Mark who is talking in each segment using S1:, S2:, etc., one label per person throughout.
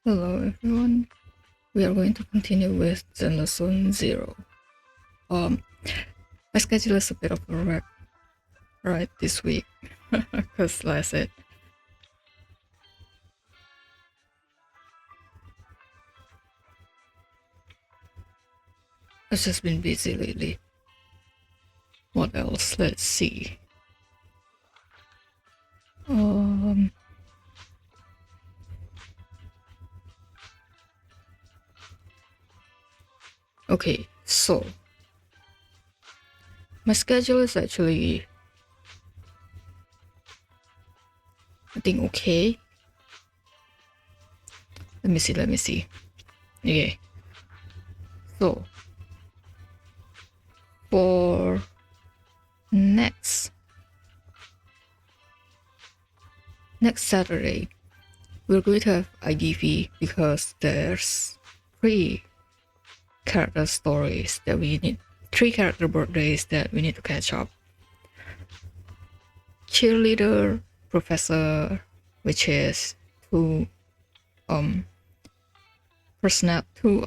S1: Hello everyone, we are going to continue with Zenless 0. My schedule is a bit of a wreck right this week, because like I said, I've just been busy lately. What else? Let's see. Okay, so my schedule is actually, I think, okay. Let me see. Okay, so for next Saturday, we're going to have IDV because there's 3 character stories that we need, 3 character birthdays that we need to catch up. Cheerleader, professor, which is 2 2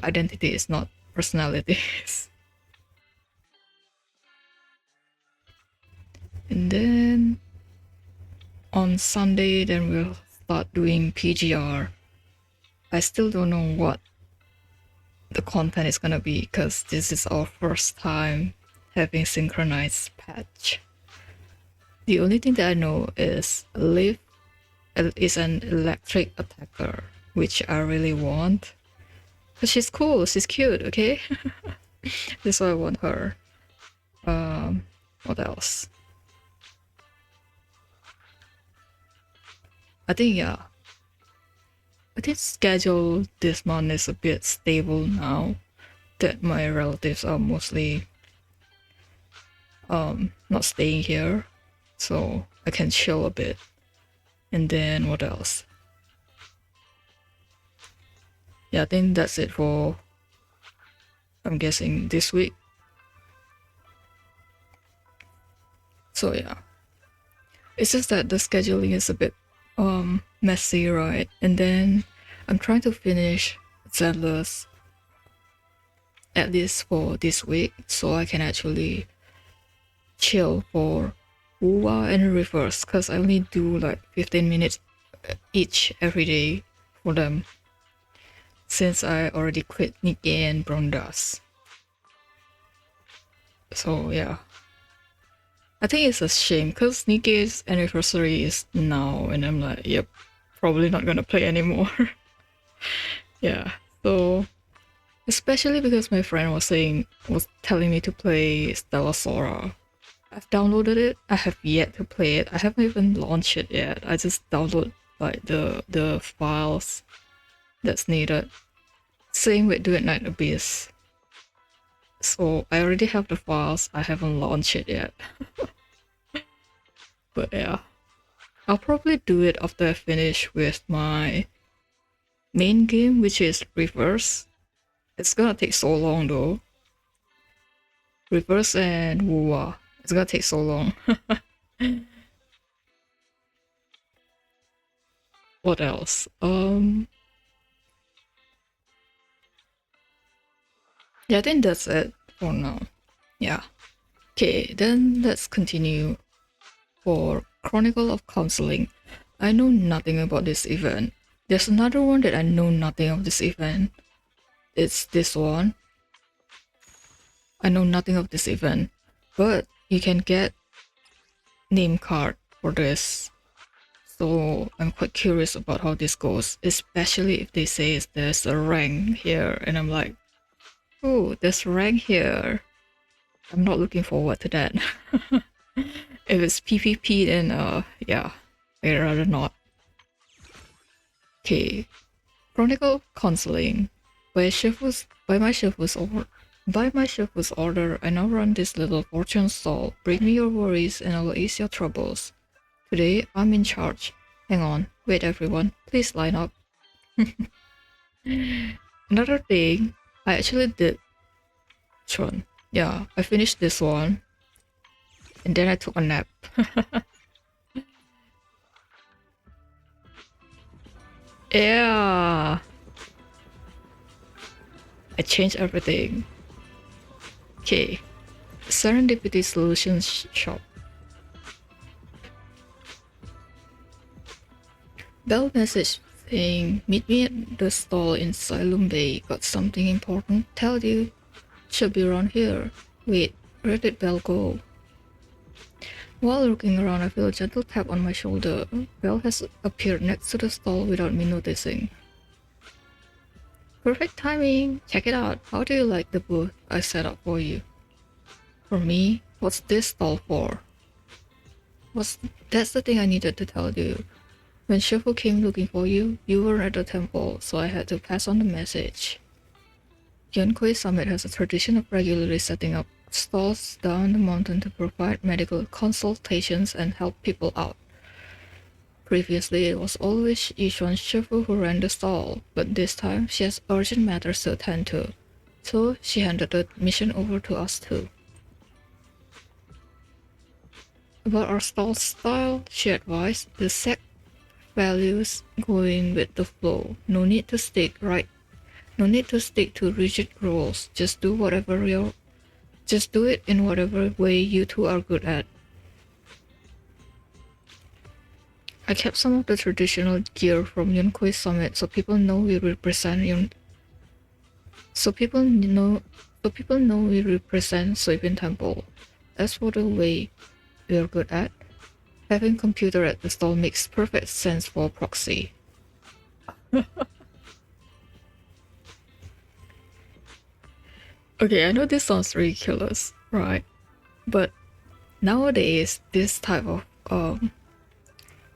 S1: identities, not personalities. And then on Sunday, then we'll start doing PGR. I still don't know what the content is gonna be because this is our first time having synchronized patch. The only thing that I know is Liv is an electric attacker, which I really want. Because she's cool, she's cute, okay? That's why I want her. What else? I think schedule this month is a bit stable now that my relatives are mostly not staying here, so I can chill a bit. And then what else? Yeah, I think that's it for, I'm guessing, this week. So yeah, it's just that the scheduling is a bit messy, right? And then I'm trying to finish Zenless at least for this week so I can actually chill for Wuwa and Reverse, because I only do like 15 minutes each every day for them since I already quit Nikkei and Brondas. So yeah, I think it's a shame because Nikkei's anniversary is now and I'm like, yep, probably not gonna play anymore. Yeah, so especially because my friend was telling me to play Stella Sora. I've downloaded it. I have yet to play it. I haven't even launched it yet. I just download like the files that's needed. Same with Do at Night Abyss. So I already have the files. I haven't launched it yet. But yeah, I'll probably do it after I finish with my main game, which is Reverse. It's gonna take so long though. Reverse and Wuwa. It's gonna take so long. What else? Yeah, I think that's it for now. Yeah. Okay, then let's continue. For Chronicle of Counseling, I know nothing about this event. There's another one that I know nothing of this event. It's this one. I know nothing of this event, but you can get name card for this. So I'm quite curious about how this goes, especially if they say there's a rank here, and I'm like, oh, there's rank here. I'm not looking forward to that. If it's PvP, then yeah, I'd rather not. Okay, Chronicle Counseling. By my Shifu's order, I now run this little fortune stall. Bring me your worries and I will ease your troubles. Today, I'm in charge. Hang on, wait everyone, please line up. Another thing, I actually did which one? Yeah, I finished this one. And then I took a nap. Yeah. I changed everything. Okay. Serendipity Solutions Shop. Bell message saying, meet me at the stall in Silum Bay. Got something important. Tell you. Should be around here. Wait, where did Bell go? While looking around, I feel a gentle tap on my shoulder. Bell has appeared next to the stall without me noticing. Perfect timing! Check it out. How do you like the booth I set up for you? For me? What's this stall for? That's the thing I needed to tell you. When Shifu came looking for you, you were at the temple, so I had to pass on the message. Yonkui Summit has a tradition of regularly setting up stalls down the mountain to provide medical consultations and help people out. Previously, it was always Yishuan's Shifu who ran the stall, but this time she has urgent matters to attend to, so she handed the mission over to us too. About our stall style, she advised the sect values going with the flow. No need to stick to rigid rules. Just do it in whatever way you two are good at. I kept some of the traditional gear from Yonkui Summit so people know we represent Suibin Temple. As for the way we are good at, having computer at the stall makes perfect sense for proxy. Okay, I know this sounds ridiculous, right? But nowadays, this type of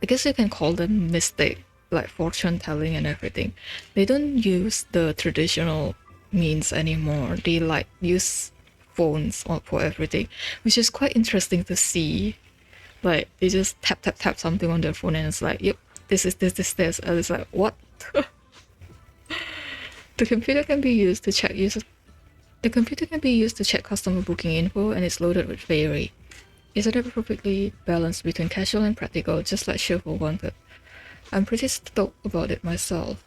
S1: I guess you can call them mystic, like fortune telling and everything. They don't use the traditional means anymore. They like use phones for everything, which is quite interesting to see. Like they just tap something on their phone and it's like, yep, this is this, and it's like, what? The computer can be used to check customer booking info, and it's loaded with Fairy. Isn't it perfectly balanced between casual and practical, just like Shifu wanted? I'm pretty stoked about it myself.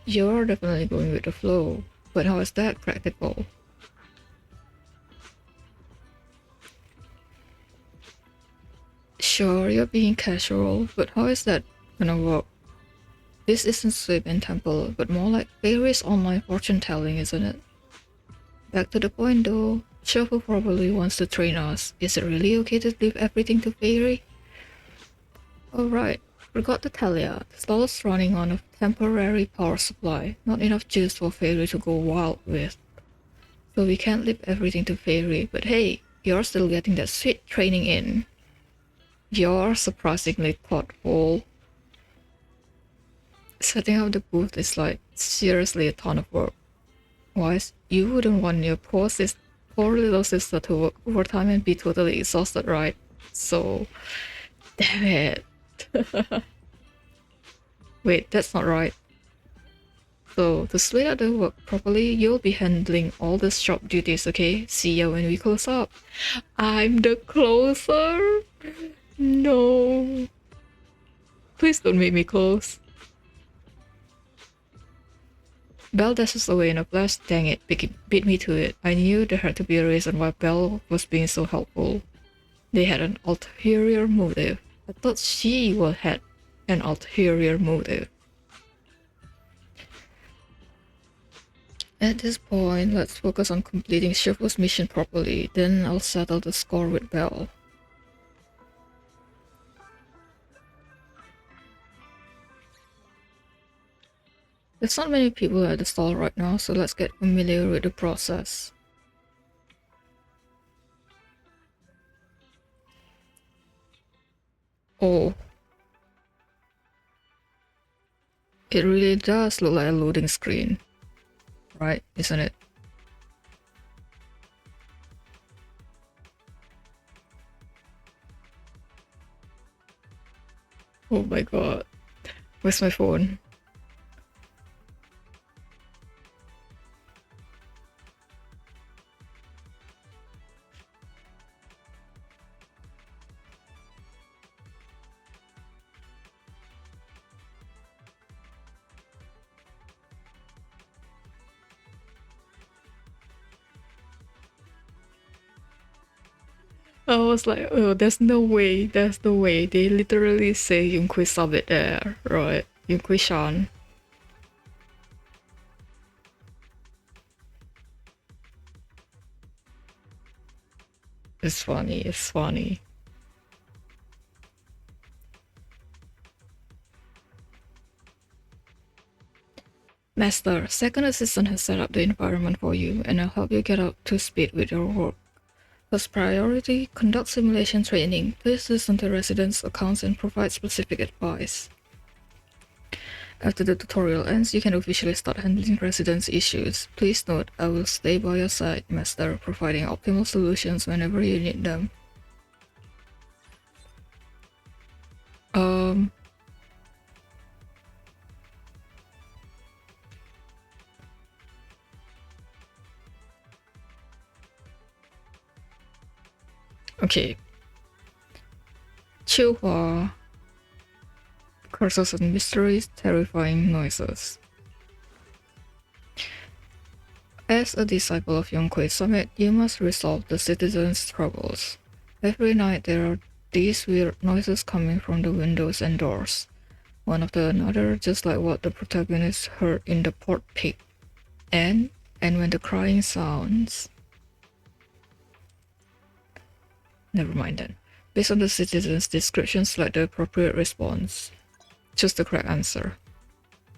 S1: You're definitely going with the flow, but how is that practical? Sure, you're being casual, but how is that gonna work? This isn't Suibin Temple, but more like Fairy's online fortune telling, isn't it? Back to the point though, Shifu probably wants to train us. Is it really okay to leave everything to Fairy? Alright, forgot to tell ya, the stall is running on a temporary power supply, not enough juice for Fairy to go wild with. So we can't leave everything to Fairy, but hey, you're still getting that sweet training in. You're surprisingly thoughtful. Setting up the booth is like seriously a ton of work. Wise, you wouldn't want your poor little sister to work overtime and be totally exhausted, right? So, damn it. Wait, that's not right. So, to split out the work properly, you'll be handling all the shop duties, okay? See ya when we close up. I'm the closer? No. Please don't make me close. Belle dashes away in a flash. Dang it, beat me to it. I knew there had to be a reason why Belle was being so helpful. They had an ulterior motive. I thought she had an ulterior motive. At this point, let's focus on completing Shifu's mission properly, then I'll settle the score with Belle. There's not many people at the stall right now, so let's get familiar with the process. Oh. It really does look like a loading screen. Right, isn't it? Oh my god. Where's my phone? I was like, oh, there's no way, there's no way. They literally say Yunqui sub it there, right? Yunqui Shan. It's funny, it's funny. Master, second assistant has set up the environment for you, and I'll help you get up to speed with your work. First priority, conduct simulation training. Please listen to residents' accounts and provide specific advice. After the tutorial ends, you can officially start handling residents' issues. Please note, I will stay by your side, Master, providing optimal solutions whenever you need them. Okay. Chihuahua. Curses and mysteries, terrifying noises. As a disciple of Yonquei Summit, you must resolve the citizens' troubles. Every night there are these weird noises coming from the windows and doors, one after another, just like what the protagonist heard in the port pig. And when the crying sounds. Never mind then. Based on the citizens' description, select the appropriate response. Choose the correct answer.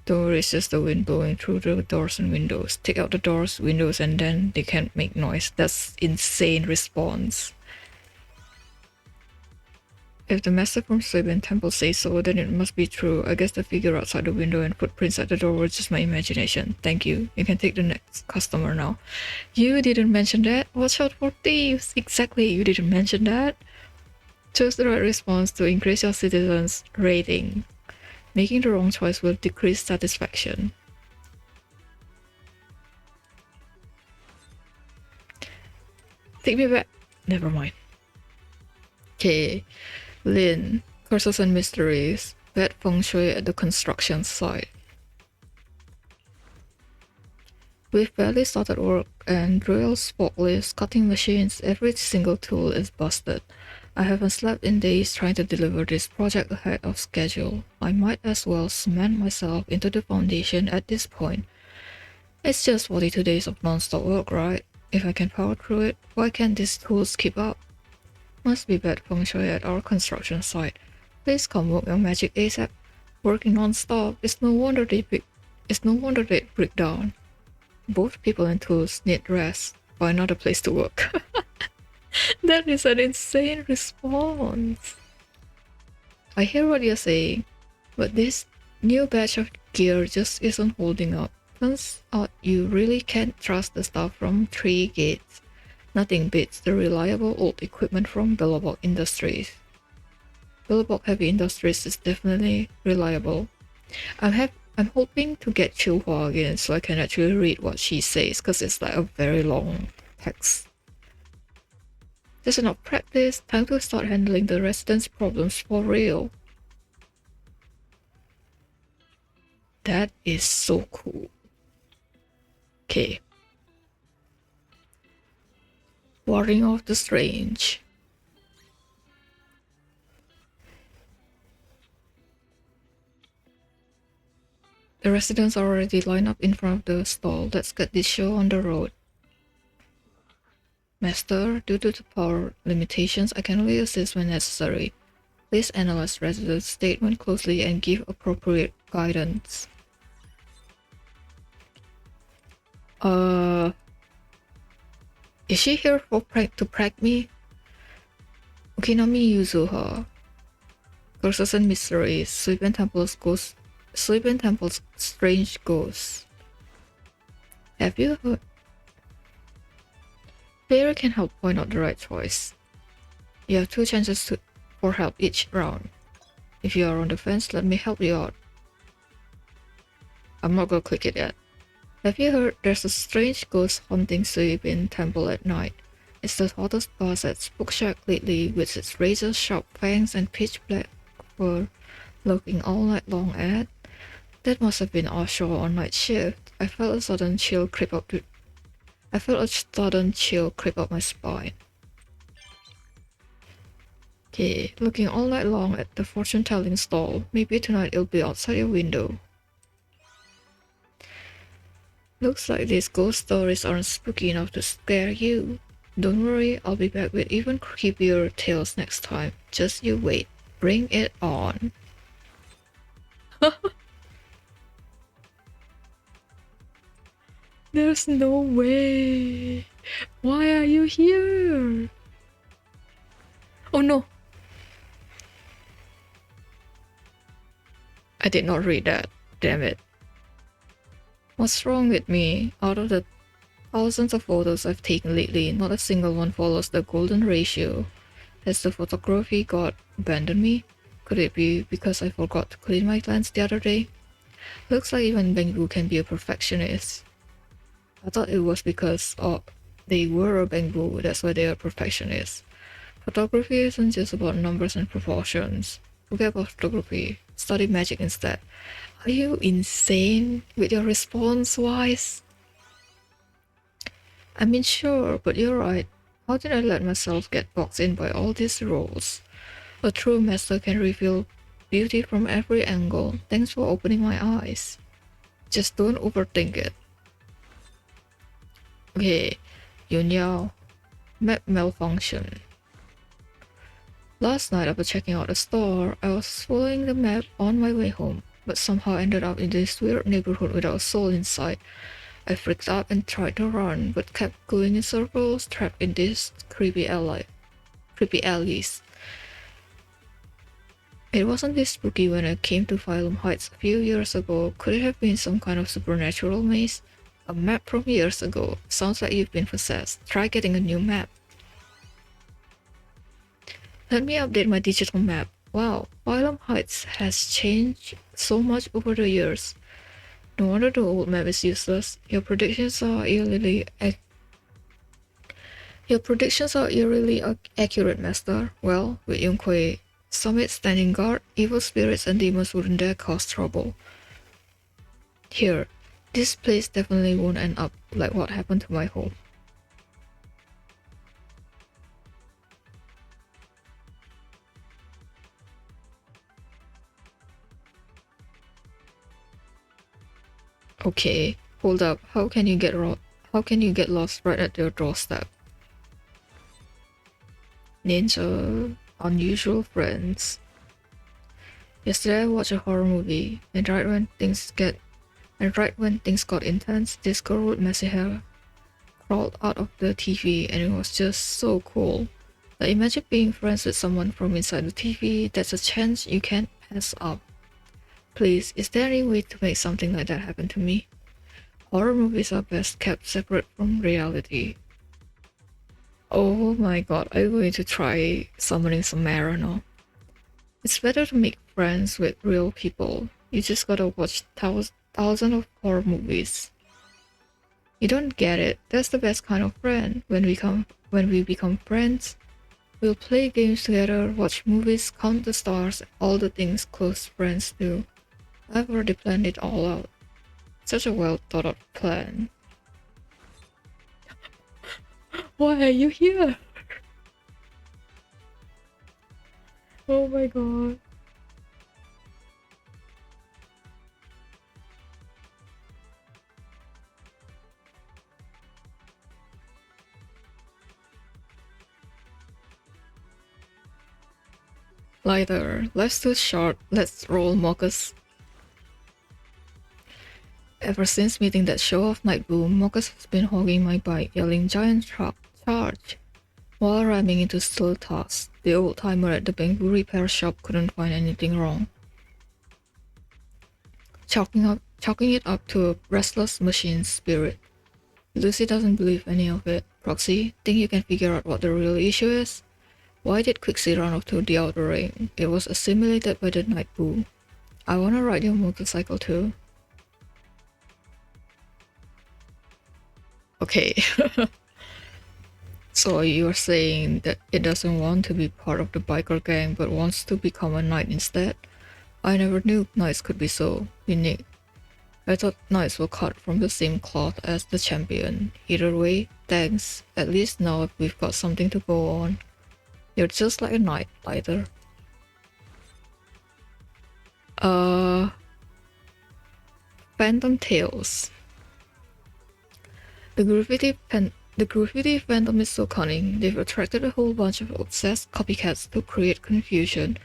S1: Don't worry, it's just the wind blowing through the doors and windows. Take out the doors, windows, and then they can't make noise. That's insane response. If the master from Suiban Temple says so, then it must be true. I guess the figure outside the window and footprints at the door were just my imagination. Thank you. You can take the next customer now. You didn't mention that. Watch out for thieves. Exactly, you didn't mention that. Choose the right response to increase your citizens' rating. Making the wrong choice will decrease satisfaction. Take me back. Never mind. Okay. Lin. Curses and mysteries. Bad feng shui at the construction site. We've barely started work, and drills, forklifts, cutting machines, every single tool is busted. I haven't slept in days trying to deliver this project ahead of schedule. I might as well cement myself into the foundation at this point. It's just 42 days of non-stop work, right? If I can power through it, why can't these tools keep up? Must be bad feng shui at our construction site. Please come work your magic ASAP. Working non-stop, it's no wonder they break down. Both people and tools need rest. Find another place to work. That is an insane response. I hear what you're saying, but this new batch of gear just isn't holding up. Turns out you really can't trust the stuff from 3 Gates. Nothing beats the reliable old equipment from Billabong Industries. Billabong Heavy Industries is definitely reliable. I'm hoping to get Chihuahua again so I can actually read what she says, because it's like a very long text. There's enough practice, time to start handling the residents' problems for real. That is so cool. Okay. Warding off the strange. The residents are already lined up in front of the stall. Let's get this show on the road. Master, due to the power limitations, I can only assist when necessary. Please analyze residents' statement closely and give appropriate guidance. Is she here for to prank me? Ukinami Yuzuha. Curses and mysteries. Suiban Temple's strange ghosts. Have you heard? Player can help point out the right choice. You have 2 chances for help each round. If you are on the fence, let me help you out. I'm not gonna click it yet. Have you heard there's a strange ghost haunting Suiban Temple at night? It's the hottest boss at Spook Shack lately, with its razor-sharp fangs and pitch-black fur lurking all night long at. That must have been offshore on night shift. I felt a sudden chill creep up my spine. Okay, looking all night long at the fortune-telling stall. Maybe tonight it'll be outside your window. Looks like these ghost stories aren't spooky enough to scare you. Don't worry, I'll be back with even creepier tales next time. Just you wait. Bring it on. There's no way. Why are you here? Oh no. I did not read that. Damn it. What's wrong with me? Out of the thousands of photos I've taken lately, not a single one follows the golden ratio. Has the photography god abandoned me? Could it be because I forgot to clean my lens the other day? Looks like even Bangbu can be a perfectionist. I thought it was because they were a Bangbu, that's why they are perfectionists. Photography isn't just about numbers and proportions. Forget about photography. Study magic instead. Are you insane with your response, Wise? I mean, sure, but you're right. How did I let myself get boxed in by all these roles? A true master can reveal beauty from every angle. Thanks for opening my eyes. Just don't overthink it. Okay, Yun Yao. Map malfunction. Last night after checking out the store, I was following the map on my way home, but somehow ended up in this weird neighborhood without a soul inside. I freaked out and tried to run, but kept going in circles, trapped in these creepy alleys. It wasn't this spooky when I came to Phylum Heights a few years ago. Could it have been some kind of supernatural maze? A map from years ago. Sounds like you've been possessed. Try getting a new map. Let me update my digital map. Wow, Phylum Heights has changed so much over the years. No wonder the old map is useless. Your predictions are eerily accurate, Master. Well, with Yunquei Summit standing guard, evil spirits and demons wouldn't dare cause trouble. Here, this place definitely won't end up like what happened to my home. Okay, hold up. How can you get lost right at your doorstep? Ninja, unusual friends. Yesterday I watched a horror movie, and right when things got intense, this girl with messy hair crawled out of the TV, and it was just so cool. Like, imagine being friends with someone from inside the TV. That's a chance you can't pass up. Please, is there any way to make something like that happen to me? Horror movies are best kept separate from reality. Oh my god, I'm going to try summoning some Mara now. It's better to make friends with real people. You just gotta watch thousands of horror movies. You don't get it. That's the best kind of friend. When we become friends, we'll play games together, watch movies, count the stars, all the things close friends do. I've already planned it all out. Such a well thought out plan. Why are you here? Oh my god. Lighter, life's too short, let's roll, Mokus. Ever since meeting that show-off night boom, Mokus has been hogging my bike, yelling giant truck, charge, while ramming into steel tasks. The old-timer at the bamboo repair shop couldn't find anything wrong. Chalking it up to a restless machine spirit. Lucy doesn't believe any of it. Proxy, think you can figure out what the real issue is? Why did Quixie run off to the outer ring? It was assimilated by the night boom. I wanna ride your motorcycle too. Okay. So you're saying that it doesn't want to be part of the biker gang but wants to become a knight instead? I never knew knights could be so unique. I thought knights were cut from the same cloth as the champion. Either way, thanks. At least now we've got something to go on. You're just like a night lighter. Uh, Phantom Tales. The graffiti fandom is so cunning. They've attracted a whole bunch of obsessed copycats to create confusion,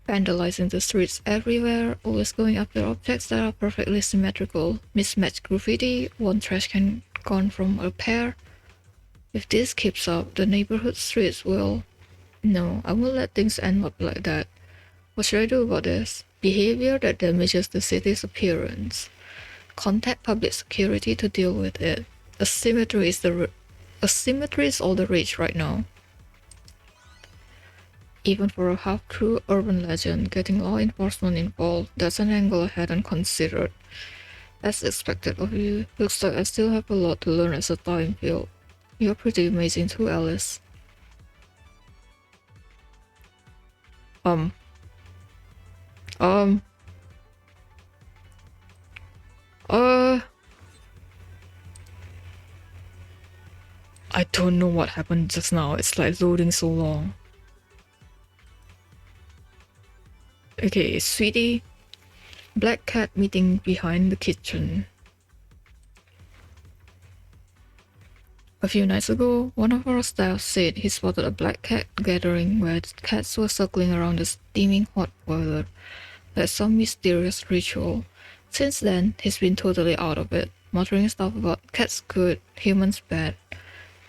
S1: vandalizing the streets everywhere, always going after objects that are perfectly symmetrical, mismatched graffiti, one trash can gone from a pair. If this keeps up, the neighborhood streets will... No, I won't let things end up like that. What should I do about this? Behavior that damages the city's appearance. Contact public security to deal with it. Asymmetry is all the rage right now. Even for a half-true urban legend, getting law enforcement involved, that's an angle I hadn't considered. As expected of you, looks like I still have a lot to learn as a time field. You're pretty amazing too, Alice. Um. Uh... I don't know what happened just now. It's like loading so long. Okay, sweetie. Black cat meeting behind the kitchen. A few nights ago, one of our staff said he spotted a black cat gathering where cats were circling around the steaming hot boiler, like some mysterious ritual. Since then, he's been totally out of it, muttering stuff about cats good, humans bad,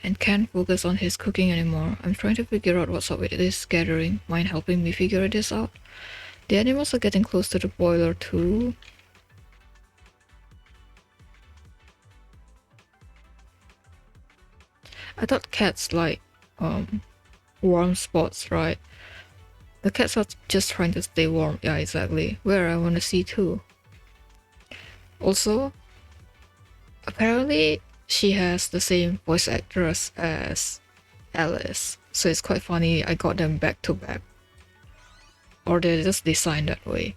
S1: and can't focus on his cooking anymore. I'm trying to figure out what's up with this gathering. Mind helping me figure this out? The animals are getting close to the boiler too. I thought cats like warm spots, right? The cats are just trying to stay warm. Yeah, exactly. Where I want to see too. Also, apparently she has the same voice actress as Alice, so it's quite funny I got them back to back. Or they're just designed that way.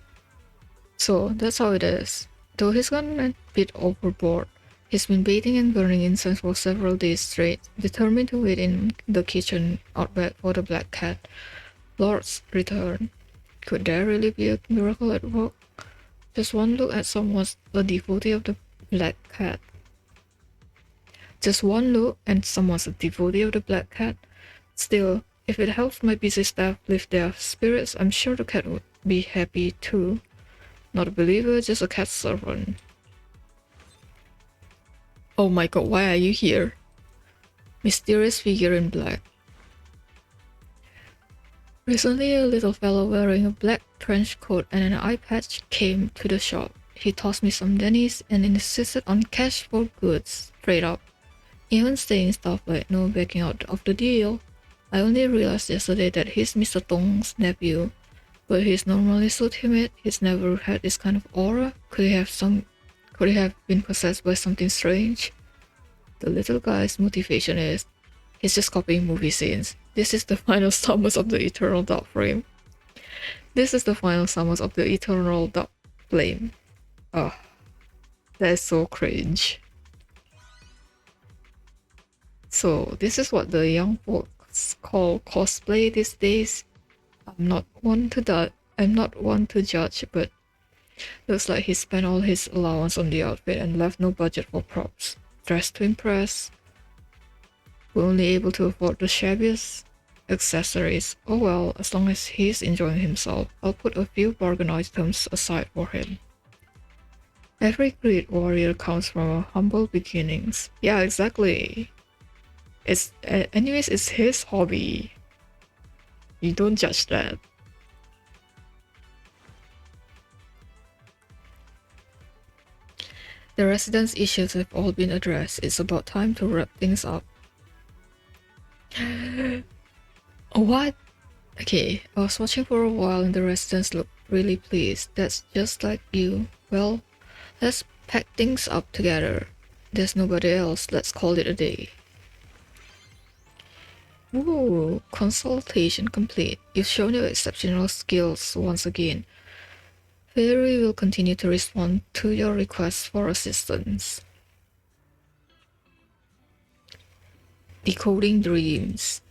S1: So that's how it is. Though he's gone a bit overboard, he's been bathing and burning incense for several days straight, determined to wait in the kitchen outback for the black cat. Lord's return. Could there really be a miracle at work? Just one look at someone's a devotee of the black cat. Just one look and someone's a devotee of the black cat. Still, if it helps my busy staff lift their spirits, I'm sure the cat would be happy too. Not a believer, just a cat servant. Oh my god, why are you here? Mysterious figure in black. Recently, a little fellow wearing a black trench coat and an eye patch came to the shop. He tossed me some Denny's and insisted on cash for goods, straight up. Even saying stuff like no backing out of the deal. I only realized yesterday that he's Mr. Tong's nephew, but he's normally so timid. He's never had this kind of aura. Could he have been possessed by something strange? The little guy's motivation is, he's just copying movie scenes. This is the final summons of the eternal dark flame. This is the final summons of the eternal dark flame. Oh, that is so cringe. So this is what the young folks call cosplay these days. I'm not one to judge, but looks like he spent all his allowance on the outfit and left no budget for props. Dressed to impress. We're only able to afford the shabbiest accessories. Oh well, as long as he's enjoying himself, I'll put a few bargain items aside for him. Every great warrior comes from humble beginnings. Yeah, exactly. Anyways, it's his hobby. You don't judge that. The residents' issues have all been addressed. It's about time to wrap things up. What? Okay, I was watching for a while and the residents looked really pleased. That's just like you. Well, let's pack things up together. There's nobody else. Let's call it a day. Ooh, consultation complete. You've shown your exceptional skills once again. Fairy will continue to respond to your requests for assistance. Decoding dreams.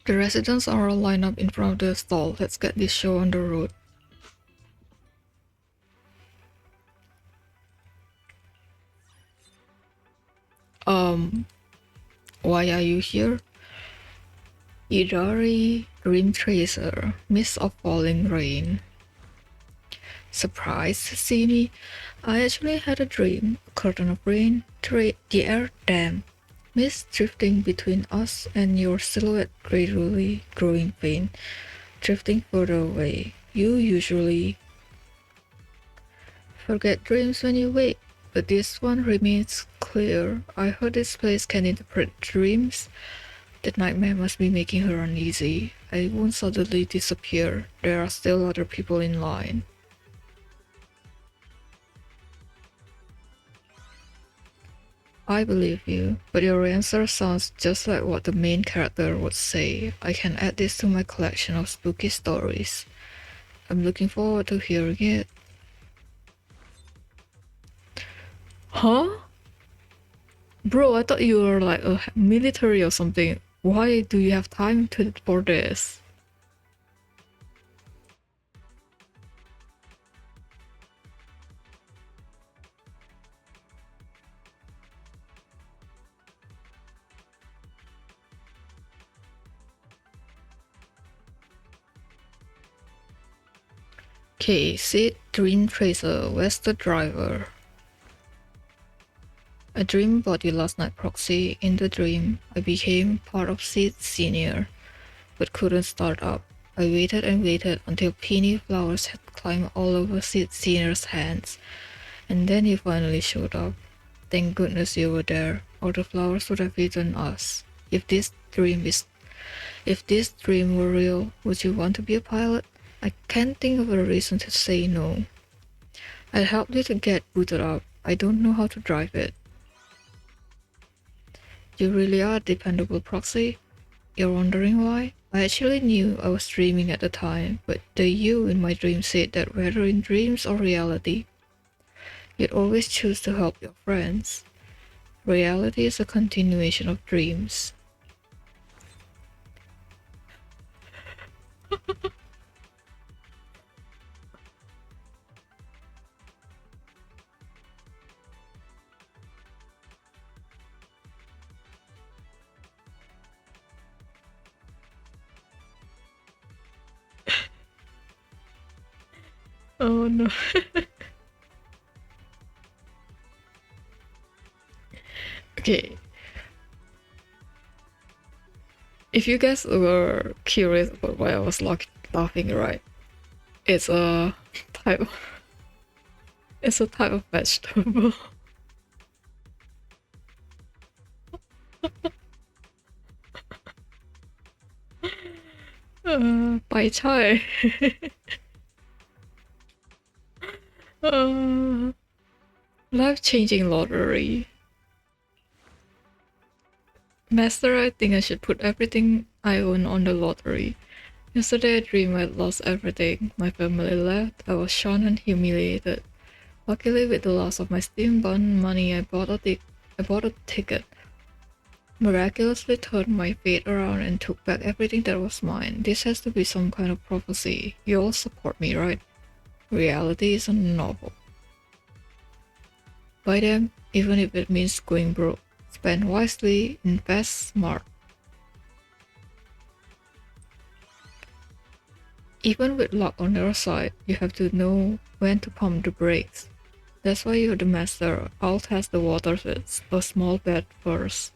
S1: The residents are all lined up in front of the stall. Let's get this show on the road. Why are you here? Idari, Dream Tracer, Mist of Falling Rain. Surprised to see me? I actually had a dream. A curtain of rain, the air damp, mist drifting between us and your silhouette gradually growing faint, drifting further away. You usually forget dreams when you wake, but this one remains clear. I heard this place can interpret dreams. That nightmare must be making her uneasy. I won't suddenly disappear. There are still other people in line. I believe you, but your answer sounds just like what the main character would say. I can add this to my collection of spooky stories. I'm looking forward to hearing it. Huh? Bro, I thought you were like a military or something. Why do you have time for this? Okay, Sid, Dream Tracer, where's the driver? I dreamed about you last night, Proxy. In the dream, I became part of Sid Senior, but couldn't start up. I waited and waited until peony flowers had climbed all over Sid Senior's hands, and then you finally showed up. Thank goodness you were there, or the flowers would have eaten us. If this dream were real, would you want to be a pilot? I can't think of a reason to say no. I'd help you to get booted up. I don't know how to drive it. You really are a dependable Proxy. You're wondering why? I actually knew I was dreaming at the time, but the you in my dream said that whether in dreams or reality, you'd always choose to help your friends. Reality is a continuation of dreams. Oh no. Okay. If you guys were curious about why I was laughing, right? It's a type. It's a type of vegetable. Bai chai. Life-changing lottery. Master, I think I should put everything I own on the lottery. Yesterday I dreamed I'd lost everything. My family left. I was shunned and humiliated. Luckily, with the loss of my steam bun money, I bought a ticket. Miraculously turned my fate around and took back everything that was mine. This has to be some kind of prophecy. You all support me, right? Reality is a novel. Buy them, even if it means going broke. Spend wisely, invest smart. Even with luck on your side, you have to know when to pump the brakes. That's why you're the master. I'll test the waters with a small bet first.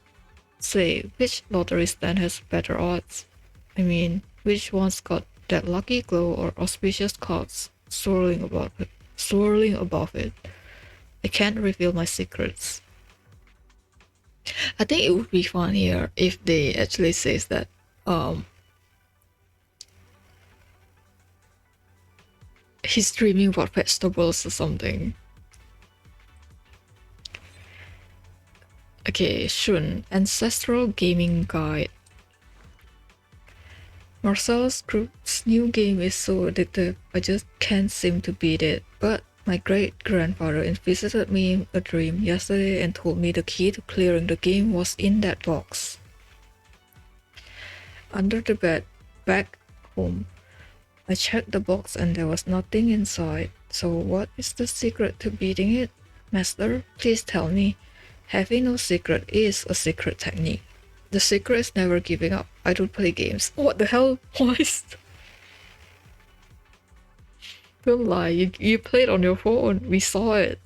S1: Say, which lottery stand has better odds? I mean, which one's got that lucky glow or auspicious cards swirling above it? I can't reveal my secrets. I think it would be fun here if they actually says that he's dreaming about vegetables or something. Okay, Shun, Ancestral Gaming Guide. Marcellus Group's new game is so addictive, I just can't seem to beat it. But my great-grandfather visited me in a dream yesterday and told me the key to clearing the game was in that box. under the bed, back home. I checked the box and there was nothing inside. So what is the secret to beating it? Master, please tell me. Having no secret is a secret technique. The secret is never giving up. I don't play games. What the hell? Why? Don't lie, you played on your phone. We saw it.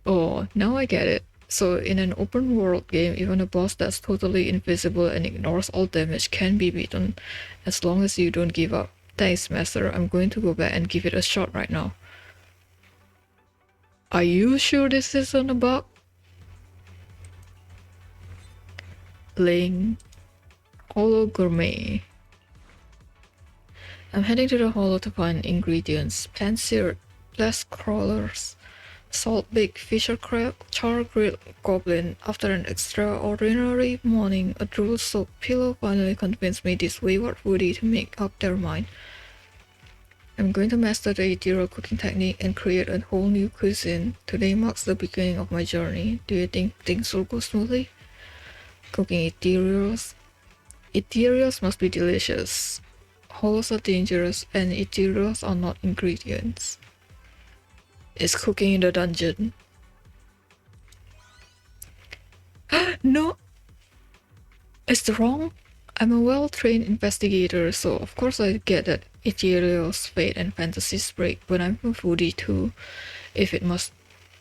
S1: Oh, now I get it. So in an open world game, even a boss that's totally invisible and ignores all damage can be beaten, as long as you don't give up. Thanks, Master. I'm going to go back and give it a shot right now. Are you sure this isn't a bug? Ling. Hollow Gourmet. I'm heading to the hollow to find ingredients. Pan-seared blast crawlers, salt-baked fisher crab, char-grilled goblin. After an extraordinary morning, a drool-soaked pillow finally convinced me this wayward foodie to make up their mind. I'm going to master the ethereal cooking technique and create a whole new cuisine. Today marks the beginning of my journey. Do you think things will go smoothly? Cooking ethereals? Ethereals must be delicious. Hollows are dangerous and ethereals are not ingredients. It's cooking in the dungeon. No! It's wrong? I'm a well-trained investigator, so of course I get that ethereals, fate, and fantasies break, but I'm a foodie too. If it must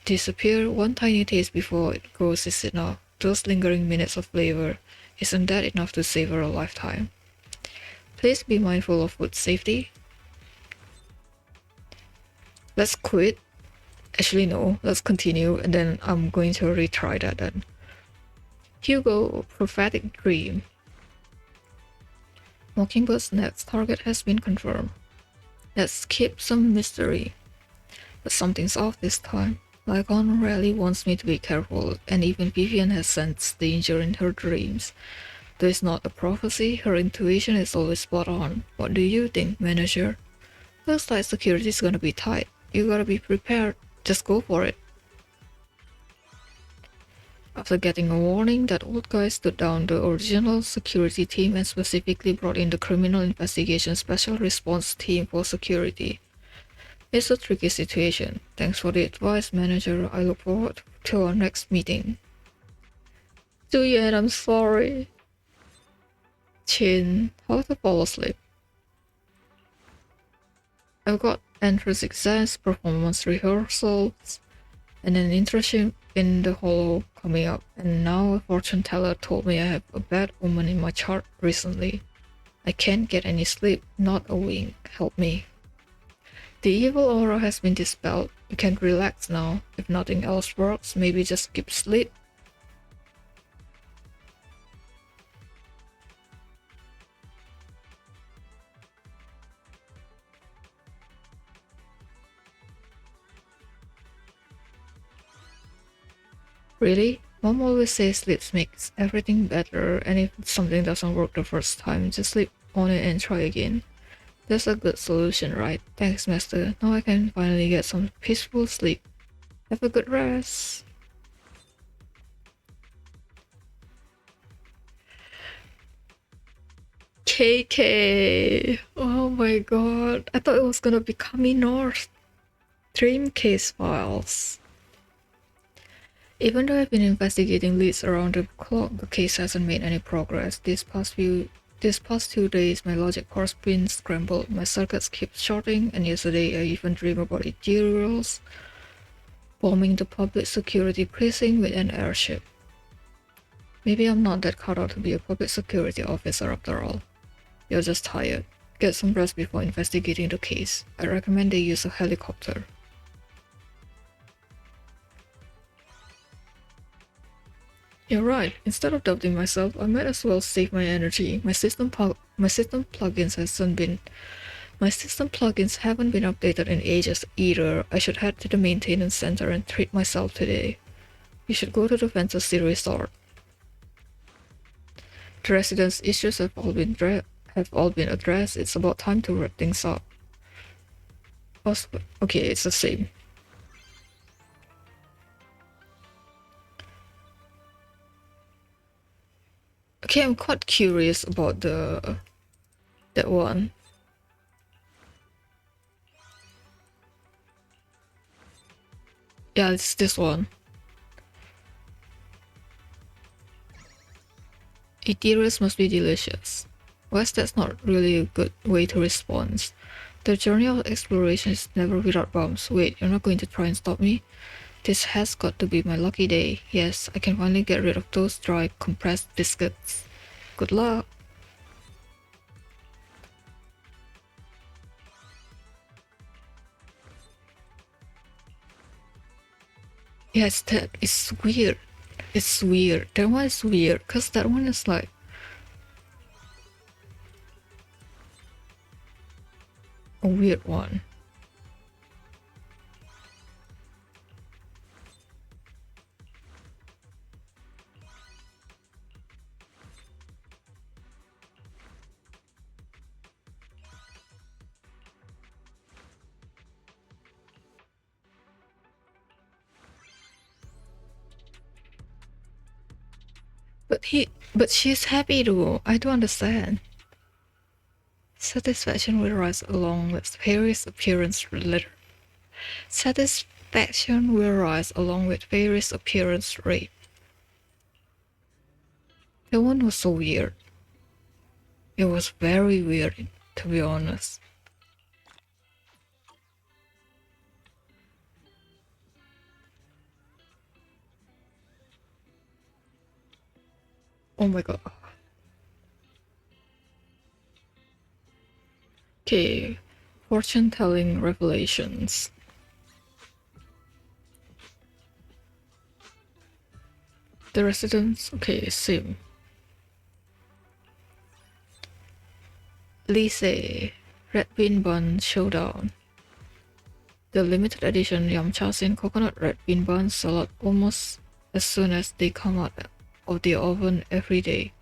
S1: disappear, one tiny taste before it goes is enough. Those lingering minutes of flavor, isn't that enough to savor a lifetime? Please be mindful of food safety. Let's quit. Actually, no, let's continue, and then I'm going to retry that then. Hugo, prophetic dream. Mockingbird's next target has been confirmed. Let's keep some mystery. But something's off this time. Lygon rarely wants me to be careful, and even Vivian has sensed danger in her dreams. Though it's not a prophecy, her intuition is always spot on. What do you think, manager? Looks like security's gonna be tight. You gotta be prepared. Just go for it. After getting a warning, that old guy stood down the original security team and specifically brought in the Criminal Investigation Special Response Team for security. It's a tricky situation. Thanks for the advice, manager. I look forward to our next meeting. Julian, I'm sorry. Chin, how to fall asleep? I've got entrance exams, performance rehearsals, and an internship in the hollow coming up, and now a fortune teller told me I have a bad omen in my chart recently. I can't get any sleep, not a wink. Help me. The evil aura has been dispelled. You can relax now. If nothing else works, maybe just skip sleep. Really? Mom always says sleep makes everything better, and if something doesn't work the first time, just sleep on it and try again. That's a good solution, right? Thanks, Master. Now I can finally get some peaceful sleep. Have a good rest. KK! Oh my god. I thought it was gonna be Kami North. Dream Case Files. Even though I've been investigating leads around the clock, the case hasn't made any progress. These past 2 days, my logic core's been scrambled, my circuits keep shorting, and yesterday I even dreamed about ethereals bombing the public security precinct with an airship. Maybe I'm not that cut out to be a public security officer after all. You're just tired. Get some rest before investigating the case. I recommend they use a helicopter. You're right. Instead of doubting myself, I might as well save my energy. My system plugins haven't been updated in ages either. I should head to the maintenance center and treat myself today. You should go to the fantasy resort. The residents' issues have all been addressed. It's about time to wrap things up. Okay, it's the same. Okay, I'm quite curious about that one. Yeah, it's this one. Ethereals must be delicious. Wes, that's not really a good way to respond. The journey of exploration is never without bumps. Wait, you're not going to try and stop me? This has got to be my lucky day. Yes, I can finally get rid of those dry, compressed biscuits. Good luck. Yes, that is weird. It's weird. That one is weird, because that one is like a weird one. But she's happy though. I don't understand. Satisfaction will rise along with various appearance later. Satisfaction will rise along with various appearance rate. That one was so weird. It was very weird, to be honest. Oh my god. Okay, fortune telling revelations. The residents, okay, sim. Lise, Red Bean Bun Showdown. The limited edition Yamcha and coconut red bean buns sell out almost as soon as they come out of the oven every day.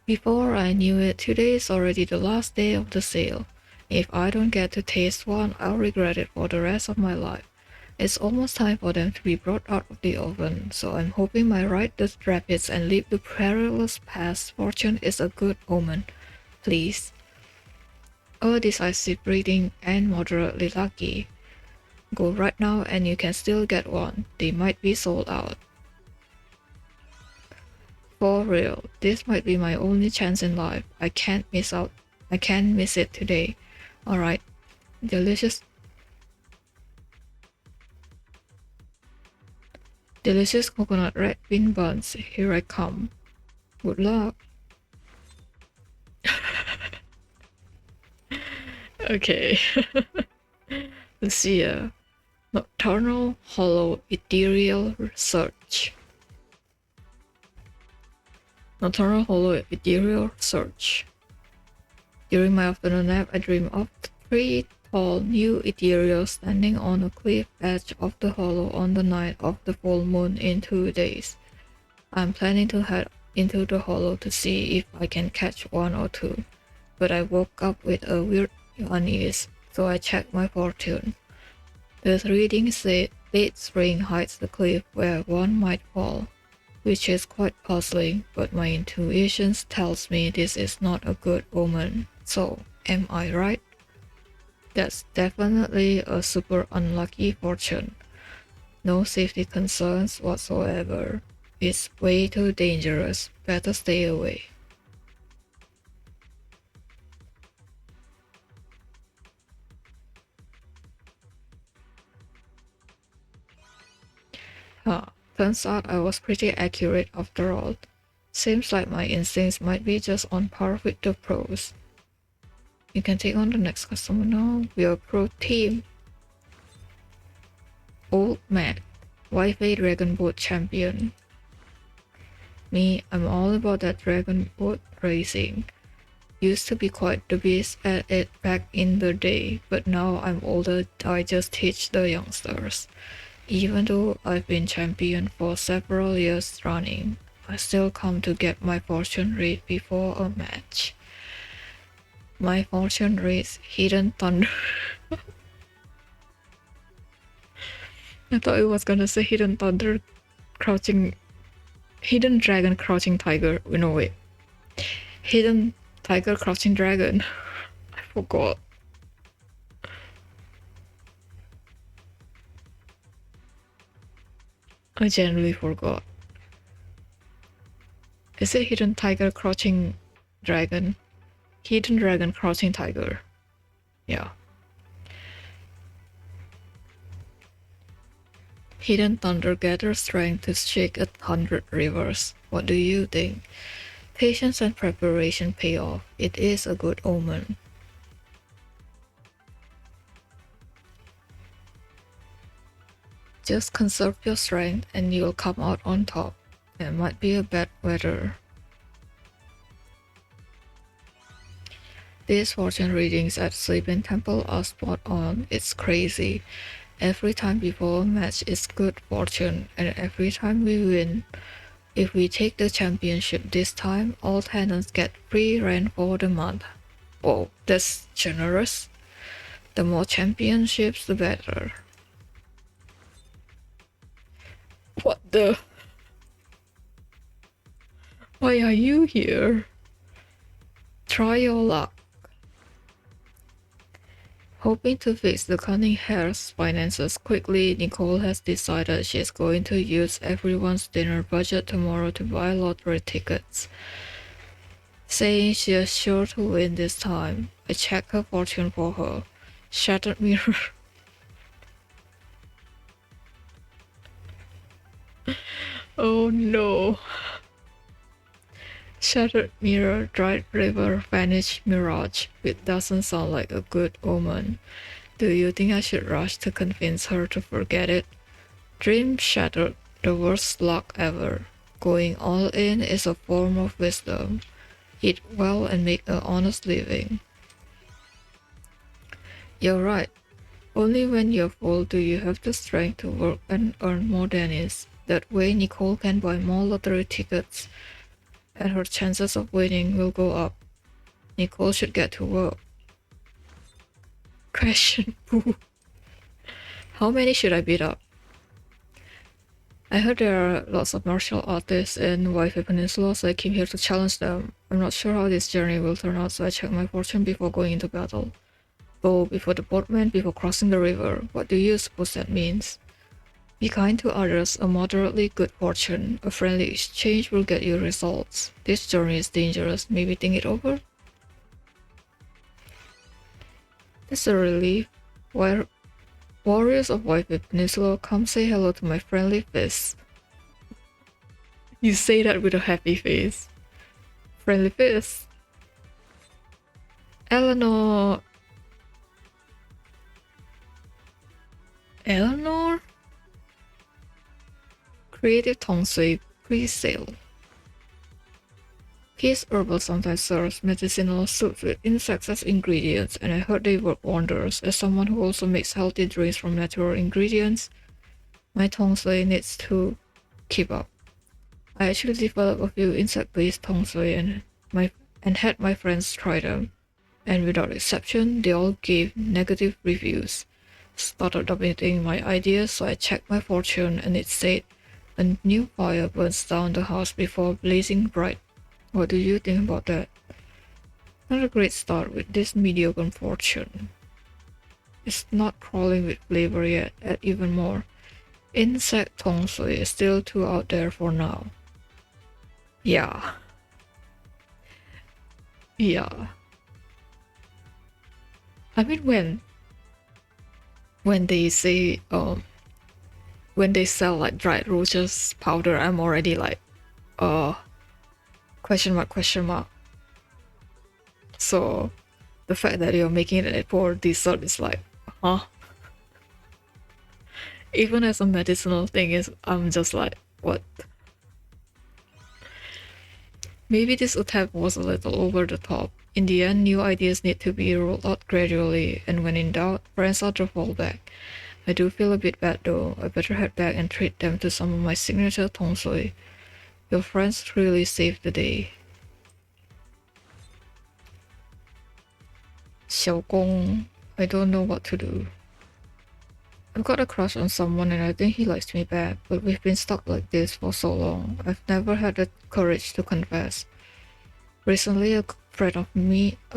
S1: Before I knew it, today is already the last day of the sale. If I don't get to taste one, I'll regret it for the rest of my life. It's almost time for them to be brought out of the oven, so I'm hoping my ride does rapids and leave the perilous past. Fortune is a good omen. Please. A decisive reading and moderately lucky. Go right now and you can still get one. They might be sold out. For real, this might be my only chance in life. I can't miss out. I can't miss it today. Alright. Delicious. Delicious coconut red bean buns. Here I come. Good luck. Okay. Let's see. Nocturnal Hollow Ethereal Search. Nocturnal Hollow Ethereal Search. During my afternoon nap, I dream of three tall new ethereals standing on a cliff edge of the hollow on the night of the full moon in 2 days. I'm planning to head into the hollow to see if I can catch one or two, but I woke up with a weird unease, so I checked my fortune. The reading said late spring hides the cliff where one might fall, which is quite puzzling, but my intuition tells me this is not a good omen. So, am I right? That's definitely a super unlucky fortune. No safety concerns whatsoever. It's way too dangerous. Better stay away. Huh. Turns out I was pretty accurate after all. Seems like my instincts might be just on par with the pros. You can take on the next customer now. We're a pro team. Old man, Wi-Fi Dragon Boat Champion. Me, I'm all about that dragon boat racing. Used to be quite the beast at it back in the day, but now I'm older, I just teach the youngsters. Even though I've been champion for several years running, I still come to get my fortune read before a match. My fortune reads Hidden Thunder. I thought it was gonna say Hidden Thunder, Crouching Hidden dragon, crouching tiger. No, wait. Hidden tiger, crouching dragon. I forgot. I genuinely forgot. Is it hidden tiger, crouching dragon? Hidden dragon, crouching tiger. Yeah. Hidden thunder gathers strength to shake 100 rivers. What do you think? Patience and preparation pay off. It is a good omen. Just conserve your strength and you'll come out on top. It might be a bad weather. These fortune readings at Sleeping Temple are spot on. It's crazy. Every time before a match is good fortune, and every time we win. If we take the championship this time, all tenants get free rent for the month. Oh, that's generous. The more championships, the better. What the? Why are you here? Try your luck. Hoping to fix the Cunningham's finances quickly, Nicole has decided she's going to use everyone's dinner budget tomorrow to buy lottery tickets. Saying she is sure to win this time, I check her fortune for her. Shattered mirror. Oh no. Shattered mirror, dried river, vanished mirage. It doesn't sound like a good omen. Do you think I should rush to convince her to forget it? Dream shattered, the worst luck ever. Going all in is a form of wisdom. Eat well and make an honest living. You're right. Only when you're full do you have the strength to work and earn more pennies. That way Nicole can buy more lottery tickets and her chances of winning will go up. Nicole should get to work. Question. How many should I beat up? I heard there are lots of martial artists in Wi-Fi Peninsula, so I came here to challenge them. I'm not sure how this journey will turn out, so I check my fortune before going into battle. Bow before the boatman, before crossing the river. What do you suppose that means? Be kind to others, a moderately good fortune. A friendly exchange will get you results. This journey is dangerous, maybe think it over? That's a relief. Warriors of Wi-Fi Peninsula, come say hello to my friendly fist. You say that with a happy face. Friendly fist. Eleanor. Eleanor? Creative Tongsui pre-sale. Peace Herbal sometimes serves medicinal soups with insects as ingredients, and I heard they work wonders. As someone who also makes healthy drinks from natural ingredients, my Tongsui needs to keep up. I actually developed a few insect-based Tongsui and had my friends try them, and without exception, they all gave negative reviews. Started admitting my ideas, so I checked my fortune, and it said, a new fire burns down the house before blazing bright. What do you think about that? Not a great start with this mediocre fortune. It's not crawling with flavor yet, add even more. Insect Tongsui is still too out there for now. Yeah. Yeah. I mean when they say when they sell like dried roaches powder, I'm already like question mark. So the fact that you're making it for dessert is like, huh? Even as a medicinal thing is, I'm just like, what? Maybe this attempt was a little over the top. In the end, new ideas need to be rolled out gradually, and when in doubt, friends are the fallback. I do feel a bit bad though. I better head back and treat them to some of my signature tongsui. Your friends really saved the day. 小公, I don't know what to do. I've got a crush on someone and I think he likes me back, but we've been stuck like this for so long. I've never had the courage to confess. Recently, a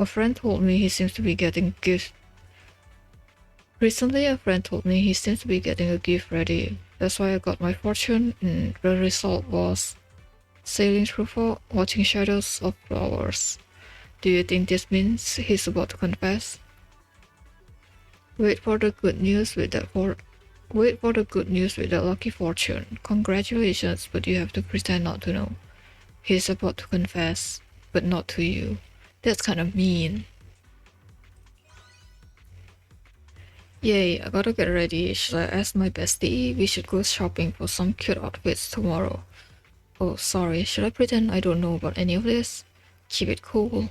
S1: friend told me he seems to be getting gift. Recently, a friend told me he seems to be getting a gift ready. That's why I got my fortune, and the result was sailing through fog, watching shadows of flowers. Do you think this means he's about to confess? Wait for the good news with that for Wait for the good news with that lucky fortune. Congratulations, but you have to pretend not to know. He's about to confess, but not to you. That's kind of mean. Yay, I gotta get ready. Should I ask my bestie? We should go shopping for some cute outfits tomorrow. Oh, sorry, should I pretend I don't know about any of this? Keep it cool.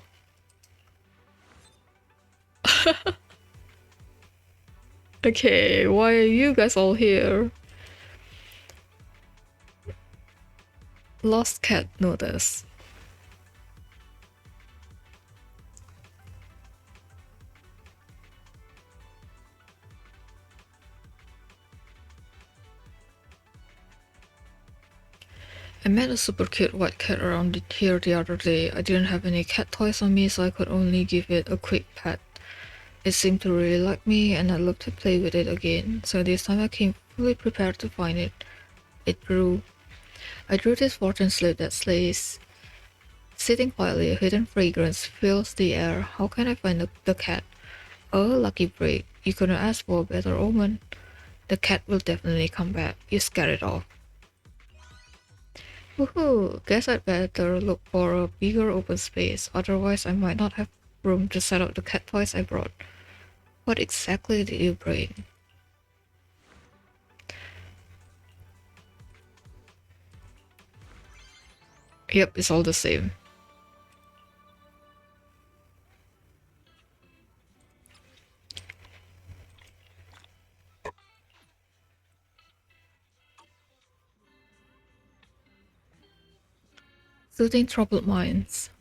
S1: Okay, why are you guys all here? Lost cat notice. I met a super cute white cat around here the other day. I didn't have any cat toys on me, so I could only give it a quick pet. It seemed to really like me, and I'd love to play with it again. So this time I came fully prepared to find it. I drew this fortune slip that says, sitting quietly, a hidden fragrance fills the air. How can I find the cat? Oh, lucky break. You couldn't ask for a better omen. The cat will definitely come back. You scared it off. Woohoo! Guess I'd better look for a bigger open space, otherwise I might not have room to set up the cat toys I brought. What exactly did you bring? Yep, it's all the same. Soothing troubled minds.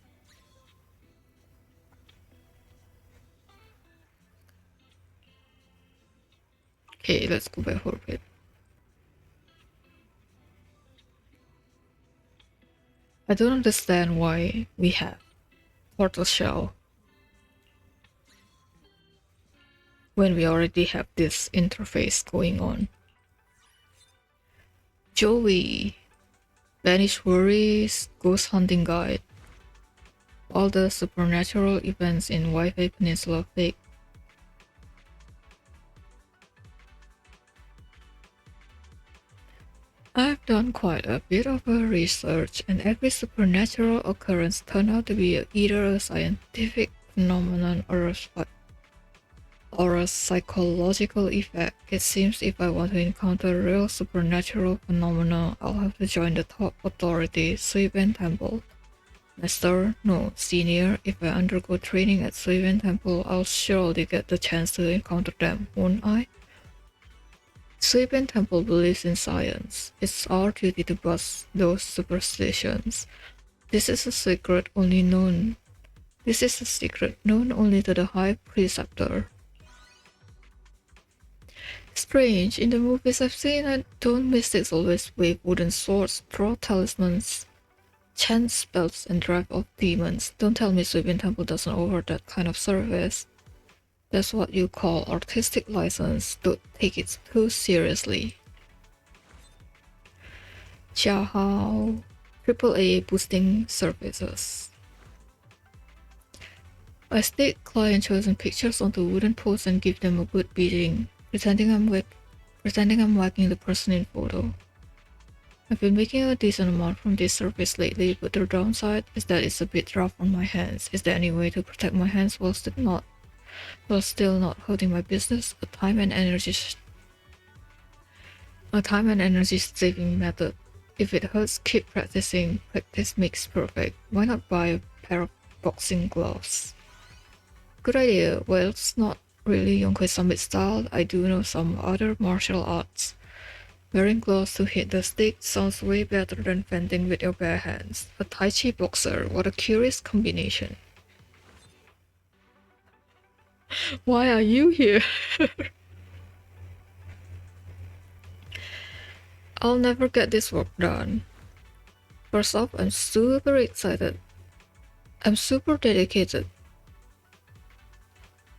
S1: Okay, let's go back for a bit. I don't understand why we have Portal Shell when we already have this interface going on. Joey, Banish Worries, Ghost Hunting Guide, all the supernatural events in Wi-Fi Peninsula fake. I've done quite a bit of research, and every supernatural occurrence turned out to be either a scientific phenomenon or a psychological effect. It seems if I want to encounter real supernatural phenomena, I'll have to join the top authority, Suiben Temple. Master, no, senior, if I undergo training at Suiben Temple, I'll surely get the chance to encounter them, won't I? Suiben Temple believes in science. It's our duty to bust those superstitions. This is a secret known only to the High Preceptor. Strange, in the movies I've seen, don't mystics always wave wooden swords, draw talismans, chant spells, and drive off demons? Don't tell me Suiben Temple doesn't offer that kind of service. That's what you call artistic license. Don't take it too seriously. Ciao. AAA boosting services. I stick client-chosen pictures onto wooden posts and give them a good beating, pretending I'm whacking the person in photo. I've been making a decent amount from this service lately, but the downside is that it's a bit rough on my hands. Is there any way to protect my hands while still not hurting my business? A time and energy saving method. If it hurts, keep practicing. Practice makes perfect. Why not buy a pair of boxing gloves? Good idea. Well, it's not really Yonkoi Summit style. I do know some other martial arts. Wearing gloves to hit the stick sounds way better than fending with your bare hands. A Tai Chi boxer, what a curious combination. Why are you here? I'll never get this work done. First off, I'm super excited. I'm super dedicated.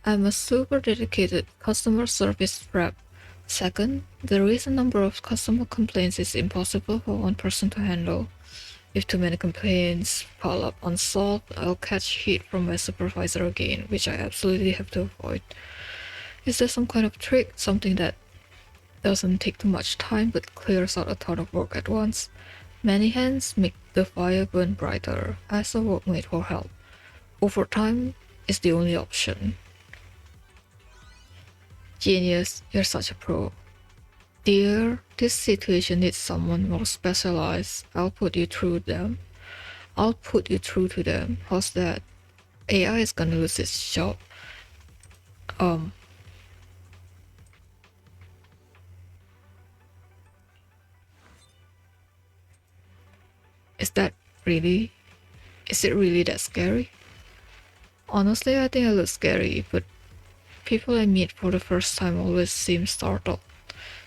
S1: I'm a super dedicated customer service rep. Second, the recent number of customer complaints is impossible for one person to handle. If too many complaints pile up unsolved, I'll catch heat from my supervisor again, which I absolutely have to avoid. Is there some kind of trick, something that doesn't take too much time but clears out a ton of work at once? Many hands make the fire burn brighter. Ask a workmate for help. Overtime is the only option. Genius, you're such a pro. Dear, this situation needs someone more specialized. I'll put you through to them. How's that? AI is gonna lose its job. Um, is that really? Is it really that scary? Honestly, I think I look scary, but people I meet for the first time always seem startled.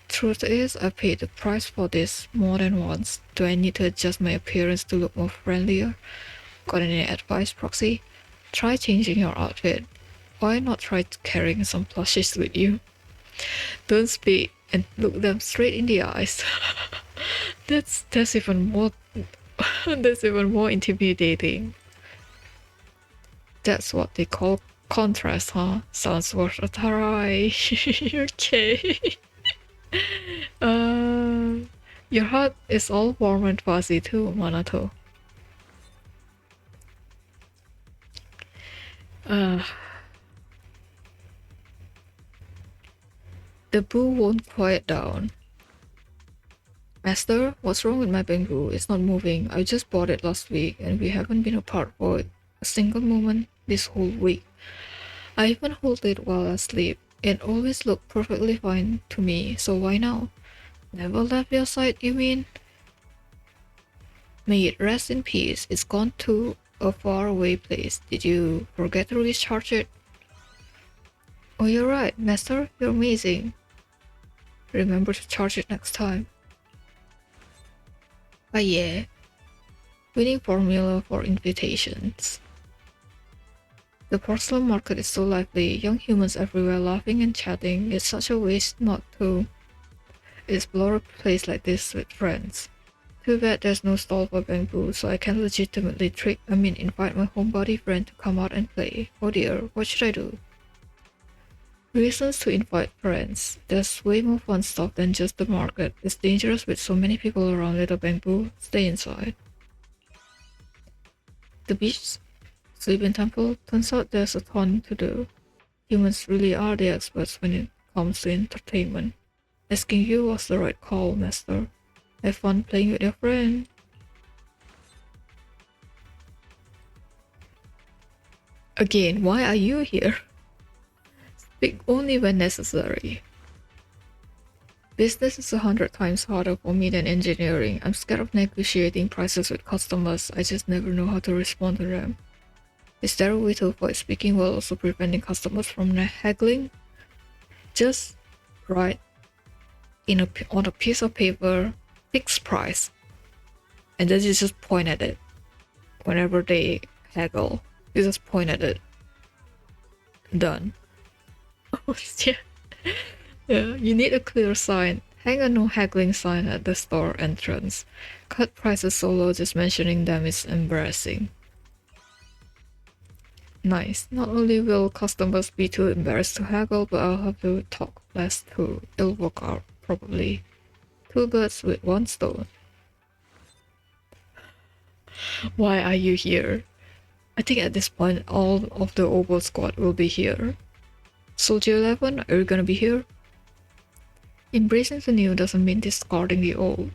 S1: Truth is, I paid the price for this more than once. Do I need to adjust my appearance to look more friendlier? Got any advice, Proxy? Try changing your outfit. Why not try carrying some plushies with you? Don't speak and look them straight in the eyes. that's even more that's even more intimidating. That's what they call contrast, huh? Sounds worth a try. Okay. Your heart is all warm and fuzzy too, Manato. The boo won't quiet down. Master, what's wrong with my bamboo? It's not moving. I just bought it last week and we haven't been apart for a single moment this whole week. I even hold it while I sleep. It always looked perfectly fine to me, so why now? Never left your side, you mean? May it rest in peace. It's gone to a faraway place. Did you forget to recharge it? Oh, you're right, Master. You're amazing. Remember to charge it next time. Ah yeah. Winning formula for invitations. The porcelain market is so lively, young humans everywhere laughing and chatting. It's such a waste not to explore a place like this with friends. Too bad there's no stall for bamboo, so I can legitimately invite my homebody friend to come out and play. Oh dear, what should I do? Reasons to invite friends. There's way more fun stuff than just the market. It's dangerous with so many people around little bamboo. Stay inside. The beach? Sleep in temple? Turns out there's a ton to do. Humans really are the experts when it comes to entertainment. Asking you was the right call, Master. Have fun playing with your friend. Again, why are you here? Speak only when necessary. Business is 100 times harder for me than engineering. I'm scared of negotiating prices with customers. I just never know how to respond to them. Is there a way to avoid speaking while also preventing customers from haggling? Just write on a piece of paper, fixed price, and then you just point at it. Whenever they haggle, you just point at it. Done. Oh yeah. Yeah, you need a clear sign. Hang a no haggling sign at the store entrance. Cut prices so low just mentioning them is embarrassing. Nice. Not only will customers be too embarrassed to haggle, but I'll have to talk less too. It'll work out, probably. Two birds with one stone. Why are you here? I think at this point all of the Oboe squad will be here. Soldier 11, are you gonna be here? Embracing the new doesn't mean discarding the old.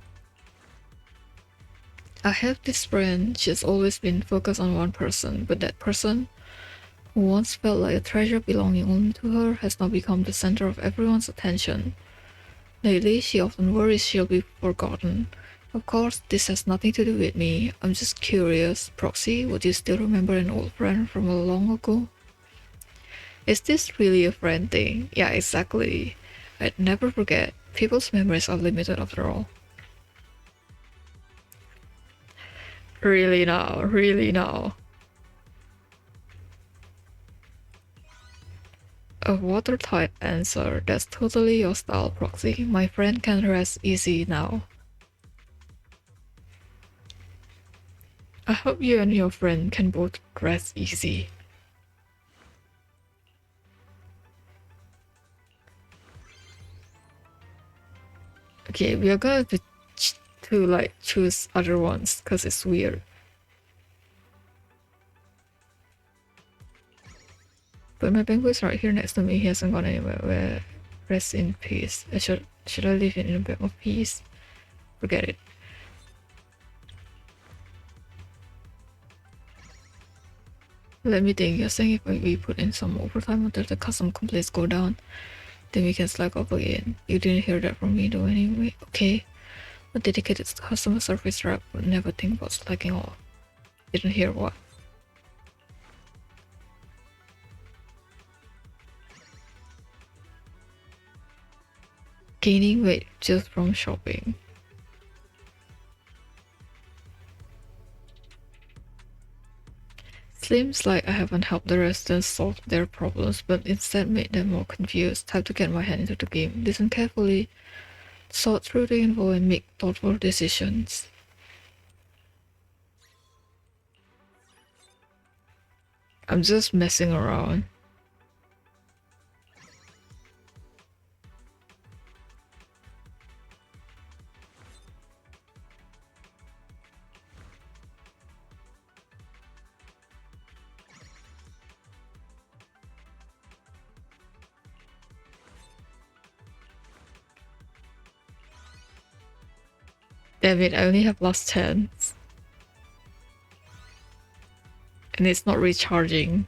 S1: I have this friend, she's always been focused on one person, but that person, who once felt like a treasure belonging only to her, has now become the center of everyone's attention. Lately, she often worries she'll be forgotten. Of course, this has nothing to do with me. I'm just curious. Proxy, would you still remember an old friend from a long ago? Is this really a friend thing? Yeah, exactly. I'd never forget. People's memories are limited after all. Really now, really now. A watertight answer. That's totally your style, Proxy. My friend can rest easy now. I hope you and your friend can both rest easy. Okay, we are going to like choose other ones because it's weird. But my penguin's right here next to me. He hasn't gone anywhere. Where rest in peace. Should I leave it in a bit of peace? Forget it. Let me think. You're saying if we put in some overtime until the custom complaints go down, then we can slack off again. You didn't hear that from me though anyway. Okay. A dedicated customer service rep would never think about slacking off. Didn't hear what? Gaining weight just from shopping. Seems like I haven't helped the residents solve their problems, but instead made them more confused. Time to get my hand into the game. Listen carefully, sort through the info, and make thoughtful decisions. I'm just messing around. Damn it, I only have last chance. And it's not recharging.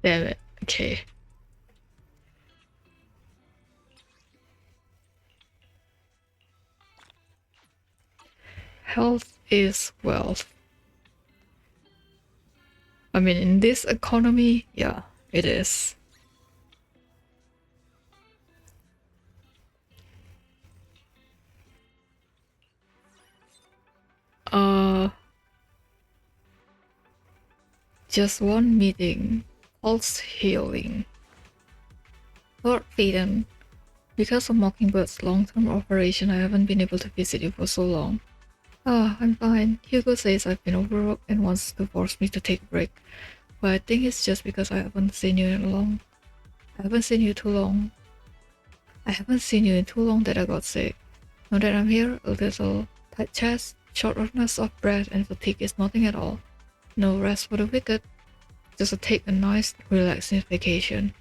S1: Damn it. Okay. Health is wealth. I mean, in this economy, yeah, it is. Just one meeting. Pulse healing. Lord Phaeton, because of Mockingbird's long-term operation, I haven't been able to visit you for so long. Ah, I'm fine. Hugo says I've been overworked and wants to force me to take a break. But I think it's just because I haven't seen you in long. I haven't seen you too long. I haven't seen you in too long that I got sick. Now that I'm here, a little tight chest, shortness of breath, and fatigue is nothing at all. No rest for the wicked. Just to take a nice, relaxing vacation.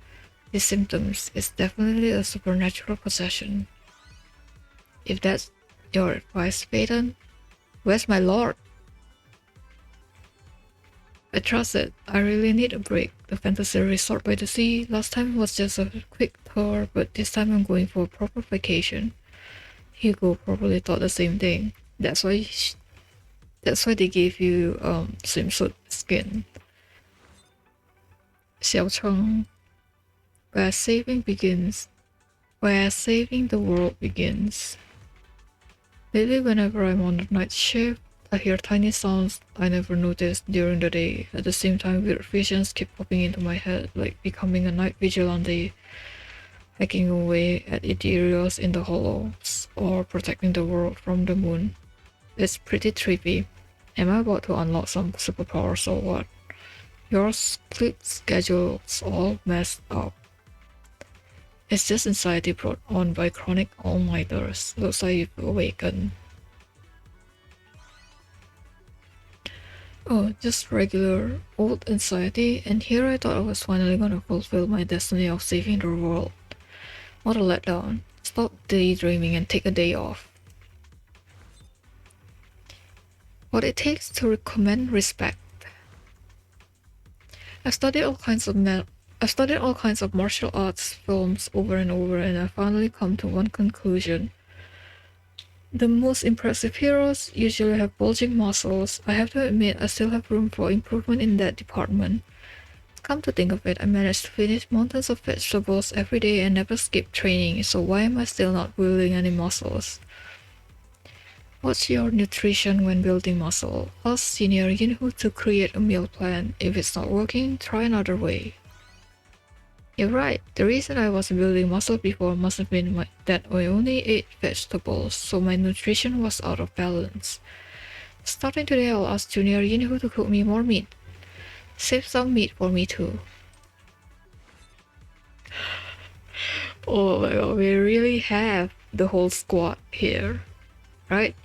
S1: These symptoms is definitely a supernatural possession. If that's your advice, Phaeton, where's my lord? I trust it. I really need a break. The fantasy resort by the sea. Last time was just a quick tour, but this time I'm going for a proper vacation. Hugo probably thought the same thing. That's why they gave you swimsuit skin. Xiao Cheng, where saving begins. Where saving the world begins. Lately, whenever I'm on the night shift, I hear tiny sounds I never noticed during the day. At the same time, weird visions keep popping into my head, like becoming a night vigilante, hacking away at ethereals in the hollows, or protecting the world from the moon. It's pretty trippy. Am I about to unlock some superpowers or what? Your sleep schedule's all messed up. It's just anxiety brought on by chronic all-nighters. Looks like you've awakened. Oh, just regular old anxiety, and here I thought I was finally gonna fulfill my destiny of saving the world. What a letdown. Stop daydreaming and take a day off. What it takes to recommend respect. I studied all kinds of I studied all kinds of martial arts films over and over, and I finally come to one conclusion. The most impressive heroes usually have bulging muscles. I have to admit, I still have room for improvement in that department. Come to think of it, I managed to finish mountains of vegetables every day and never skip training, so why am I still not building any muscles? What's your nutrition when building muscle? Ask Senior Yinhu to create a meal plan. If it's not working, try another way. You're right, the reason I wasn't building muscle before must have been that I only ate vegetables, so my nutrition was out of balance. Starting today, I'll ask Junior Yinhu to cook me more meat. Save some meat for me too. Oh my god, we really have the whole squad here, right?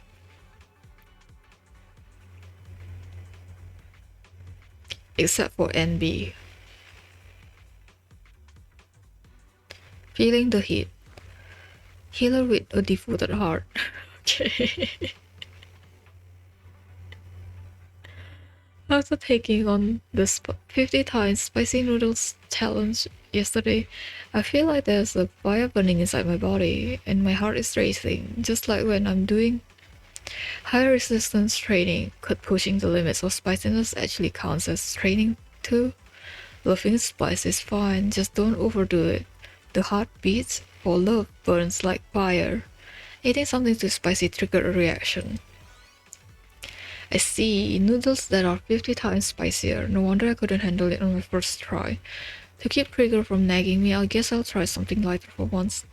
S1: Except for NB. Feeling the heat. Healer with a devoted heart. Okay. After taking on the 50 times spicy noodles challenge yesterday, I feel like there's a fire burning inside my body and my heart is racing, just like when I'm doing high resistance training. Could pushing the limits of spiciness actually counts as training too? Loving spice is fine, just don't overdo it. The heart beats for love burns like fire. Eating something too spicy triggered a reaction. I see, noodles that are 50 times spicier. No wonder I couldn't handle it on my first try. To keep Trigger from nagging me, I guess I'll try something lighter once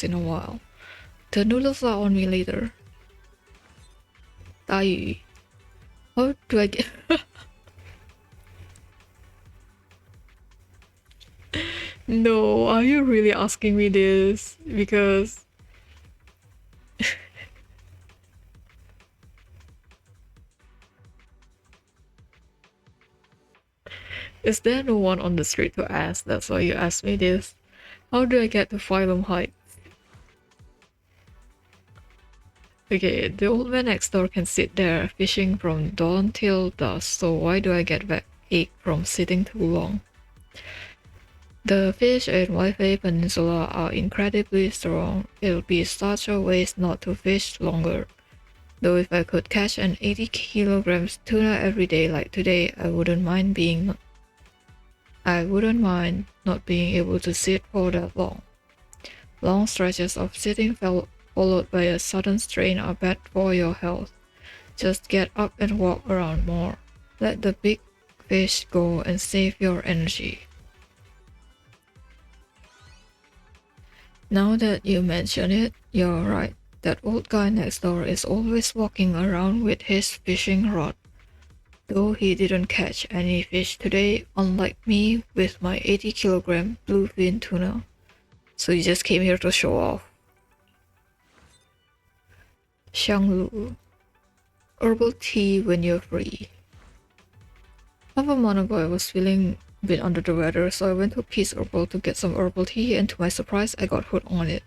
S1: in a while. The noodles are on me later. Dai. How do I get... No, are you really asking me this? Because... Is there no one on the street to ask? That's why you asked me this. How do I get to Phylum Heights? Okay, the old man next door can sit there fishing from dawn till dusk, so why do I get backache from sitting too long? The fish in Waifei Peninsula are incredibly strong. It'll be such a waste not to fish longer. Though if I could catch an 80 kilograms tuna every day like today, I wouldn't mind not being able to sit for that long. Long stretches of sitting followed by a sudden strain are bad for your health. Just get up and walk around more. Let the big fish go and save your energy. Now that you mention it, you're right. That old guy next door is always walking around with his fishing rod. Though he didn't catch any fish today, unlike me with my 80 kilogram bluefin tuna. So you just came here to show off. Xianglu. Herbal tea when you're free. Half a month ago I was feeling a bit under the weather, so I went to Peace Herbal to get some herbal tea, and to my surprise I got hooked on it.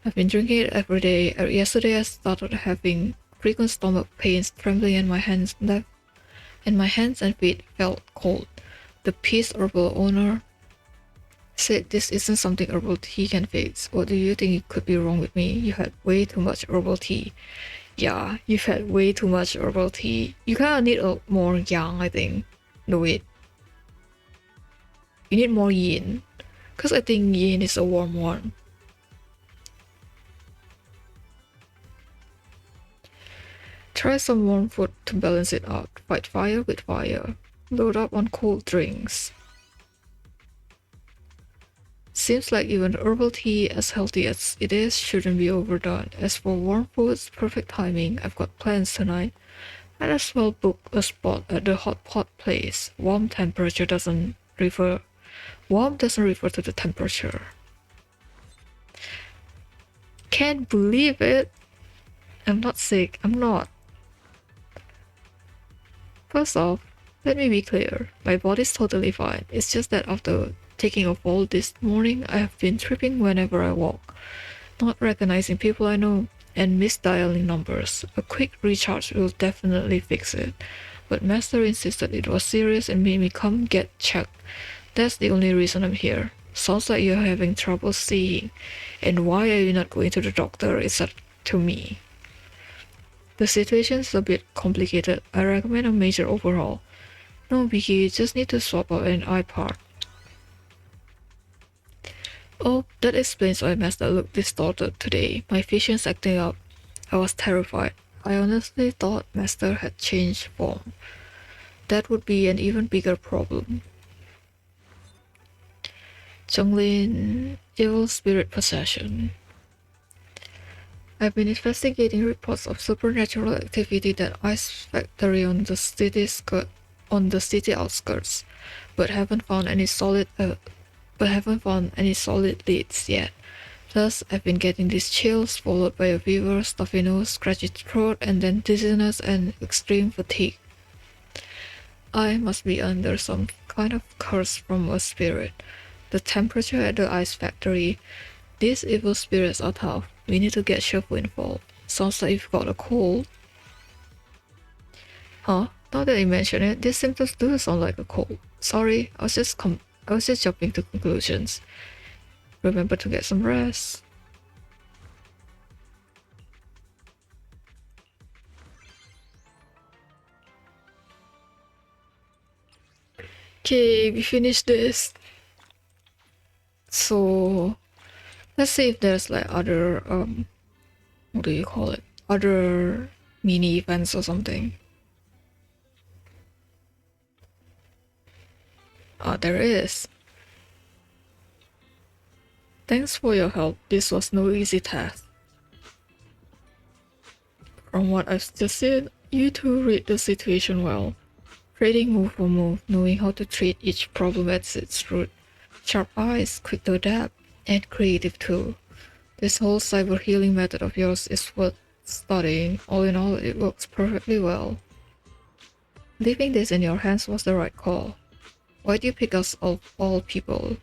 S1: I've been drinking it every day. Yesterday I started having frequent stomach pains, trembling in my hands and feet felt cold. The Peace Herbal owner said this isn't something herbal tea can fix. What do you think could be wrong with me? You had way too much herbal tea. Yeah, you've had way too much herbal tea. You kinda need more yang, I think. No wait. You need more yin. Cause I think yin is a warm one. Try some warm food to balance it out. Fight fire with fire. Load up on cold drinks. Seems like even herbal tea, as healthy as it is, shouldn't be overdone. As for warm foods, perfect timing. I've got plans tonight. Might as well book a spot at the hot pot place. Warm doesn't refer to the temperature. Can't believe it. I'm not sick. I'm not. First off, let me be clear. My body's totally fine. It's just that after taking a fall this morning, I have been tripping whenever I walk, not recognizing people I know, and misdialing numbers. A quick recharge will definitely fix it. but Master insisted it was serious and made me come get checked. That's the only reason I'm here. Sounds like you're having trouble seeing. And why are you not going to the doctor? It's up to me. The situation's a bit complicated. I recommend a major overhaul. No biggie, just need to swap out an eye part. Oh, that explains why Master looked distorted today. My vision's acting up. I was terrified. I honestly thought Master had changed form. That would be an even bigger problem. Junglin, evil spirit possession. I've been investigating reports of supernatural activity at Ice Factory on the city outskirts, but haven't found any solid leads yet. Thus, I've been getting these chills, followed by a fever, stuffy nose, scratchy throat, and then dizziness and extreme fatigue. I must be under some kind of curse from a spirit. The temperature at the ice factory. These evil spirits are tough. We need to get Shuffle involved. Sounds like you've got a cold. Huh? Now that you mention it, these symptoms do sound like a cold. Sorry, I was just jumping to conclusions. Remember to get some rest. Okay, we finished this. So let's see if there's like other what do you call it? Other mini events or something. Ah, there is. Thanks for your help. This was no easy task. From what I've just said, you two read the situation well. Trading move for move, knowing how to treat each problem at its root. Sharp eyes, quick to adapt, and creative too. This whole cyber healing method of yours is worth studying. All in all, it works perfectly well. Leaving this in your hands was the right call. Why'd you pick us of all people?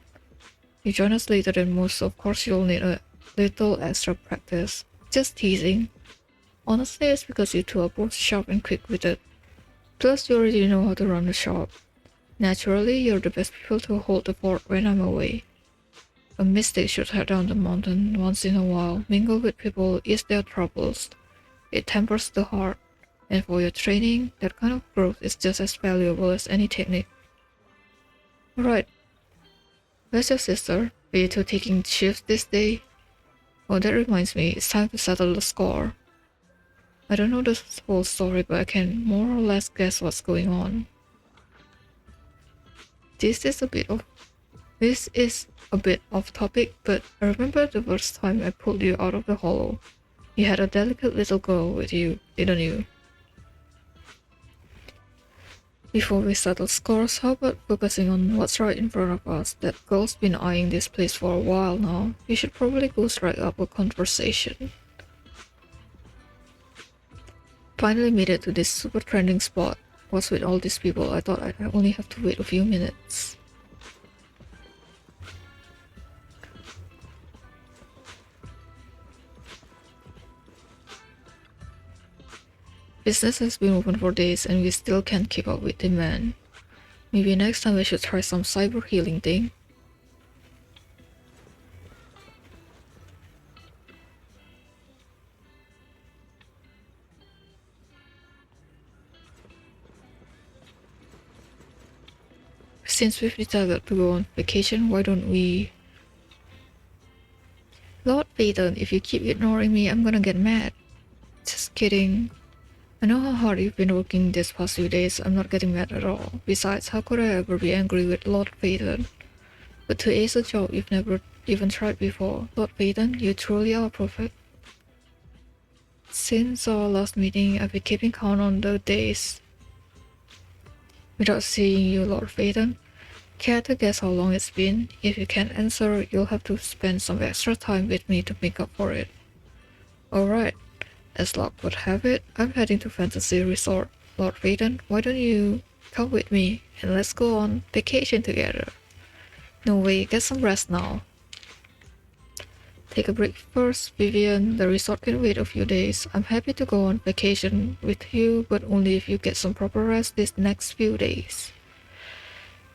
S1: You join us later than most, so of course you'll need a little extra practice. Just teasing. Honestly, it's because you two are both sharp and quick-witted. Plus, you already know how to run the shop. Naturally, you're the best people to hold the fort when I'm away. A mystic should head down the mountain once in a while, mingle with people, ease their troubles. It tempers the heart. And for your training, that kind of growth is just as valuable as any technique. Alright. Where's your sister? Are you two taking shifts this day? Oh, that reminds me, it's time to settle the score. I don't know the whole story, but I can more or less guess what's going on. This is a bit off topic, but I remember the first time I pulled you out of the hollow. You had a delicate little girl with you, didn't you? Before we settle scores, how about focusing on what's right in front of us? That girl's been eyeing this place for a while now. You should probably go strike up a conversation. Finally made it to this super trending spot. What's with all these people? I thought I'd only have to wait a few minutes. Business has been open for days and we still can't keep up with demand. Maybe next time I should try some cyber healing thing. Since we've decided to go on vacation, why don't we... Lord Phaeton, if you keep ignoring me, I'm gonna get mad. Just kidding. I know how hard you've been working these past few days. I'm not getting mad at all. Besides, how could I ever be angry with Lord Phaeton? But to ace a job you've never even tried before. Lord Phaeton, you truly are perfect. Since our last meeting, I've been keeping count on the days without seeing you, Lord Phaeton. Care to guess how long it's been? If you can't answer, you'll have to spend some extra time with me to make up for it. Alright. As luck would have it, I'm heading to Fantasy Resort. Lord Phaeton, why don't you come with me and let's go on vacation together? No way, get some rest now. take a break first, Vivian. The resort can wait a few days. I'm happy to go on vacation with you, but only if you get some proper rest these next few days.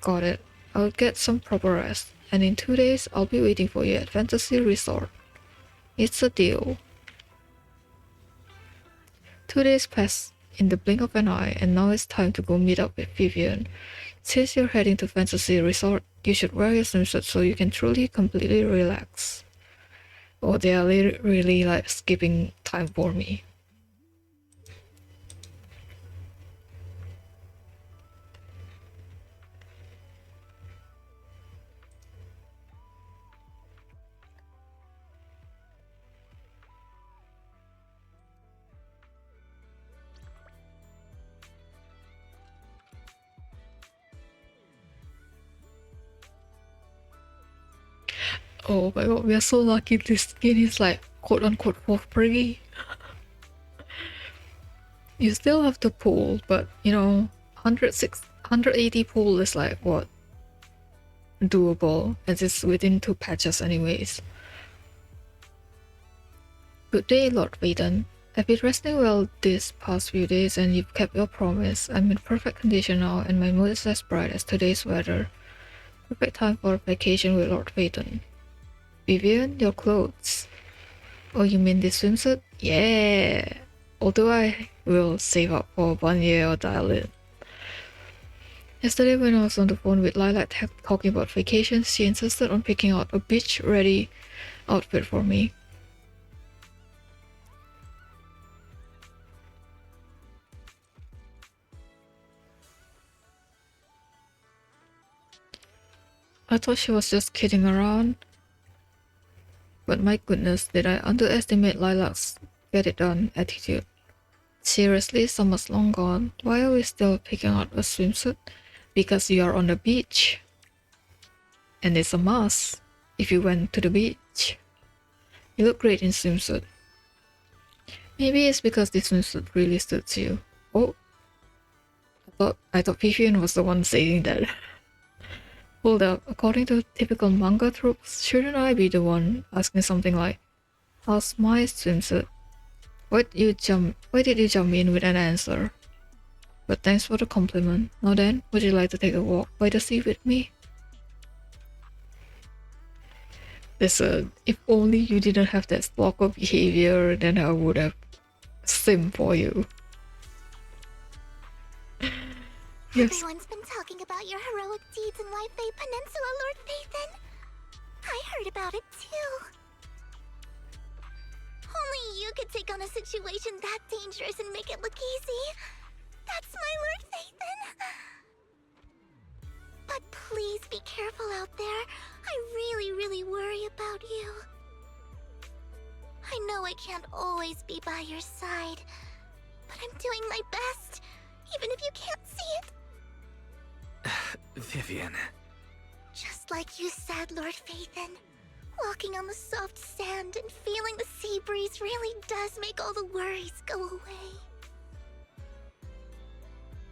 S1: Got it. I'll get some proper rest, and in 2 days I'll be waiting for you at Fantasy Resort. It's a deal. 2 days pass in the blink of an eye, and now it's time to go meet up with Vivian. Since you're heading to Fantasy Resort, you should wear your swimsuit so you can truly, completely relax. Oh, they are really like skipping time for me. Oh my god, we are so lucky this skin is like quote unquote for free. You still have to pull, but you know, 180 pull is like what? Doable, as it's within 2 patches anyways. Good day, Lord Vaden. I've been resting well these past few days and you've kept your promise. I'm in perfect condition now and my mood is as bright as today's weather. Perfect time for a vacation with Lord Vaden. Vivian, your clothes. Oh, you mean this swimsuit? Yeah! Although I will save up for 1 year or dial in. Yesterday when I was on the phone with Lilac talking about vacations, she insisted on picking out a beach-ready outfit for me. I thought she was just kidding around. But my goodness, did I underestimate Lilac's get it done attitude. Seriously, summer's long gone. Why are we still picking out a swimsuit? Because you are on the beach. And it's a must if you went to the beach. You look great in swimsuit. Maybe it's because this swimsuit really suits you. Oh, I thought Vivian was the one saying that. Hold up, according to typical manga tropes, shouldn't I be the one asking something like, how's my swimsuit? Why did you jump in with an answer? But thanks for the compliment. Now then, would you like to take a walk by the sea with me? Listen, if only you didn't have that stalker behavior, then I would have simmed for you.
S2: Yes. Everyone's been talking about your heroic deeds in Lifei Peninsula, Lord Phaethon. I heard about it too. Only you could take on a situation that dangerous and make it look easy. That's my Lord Phaethon. But please be careful out there. I really worry about you. I know I can't always be by your side, but I'm doing my best, even if you can't see it.
S3: Vivian.
S2: Just like you said, Lord Phaethon, walking on the soft sand and feeling the sea breeze really does make all the worries go away.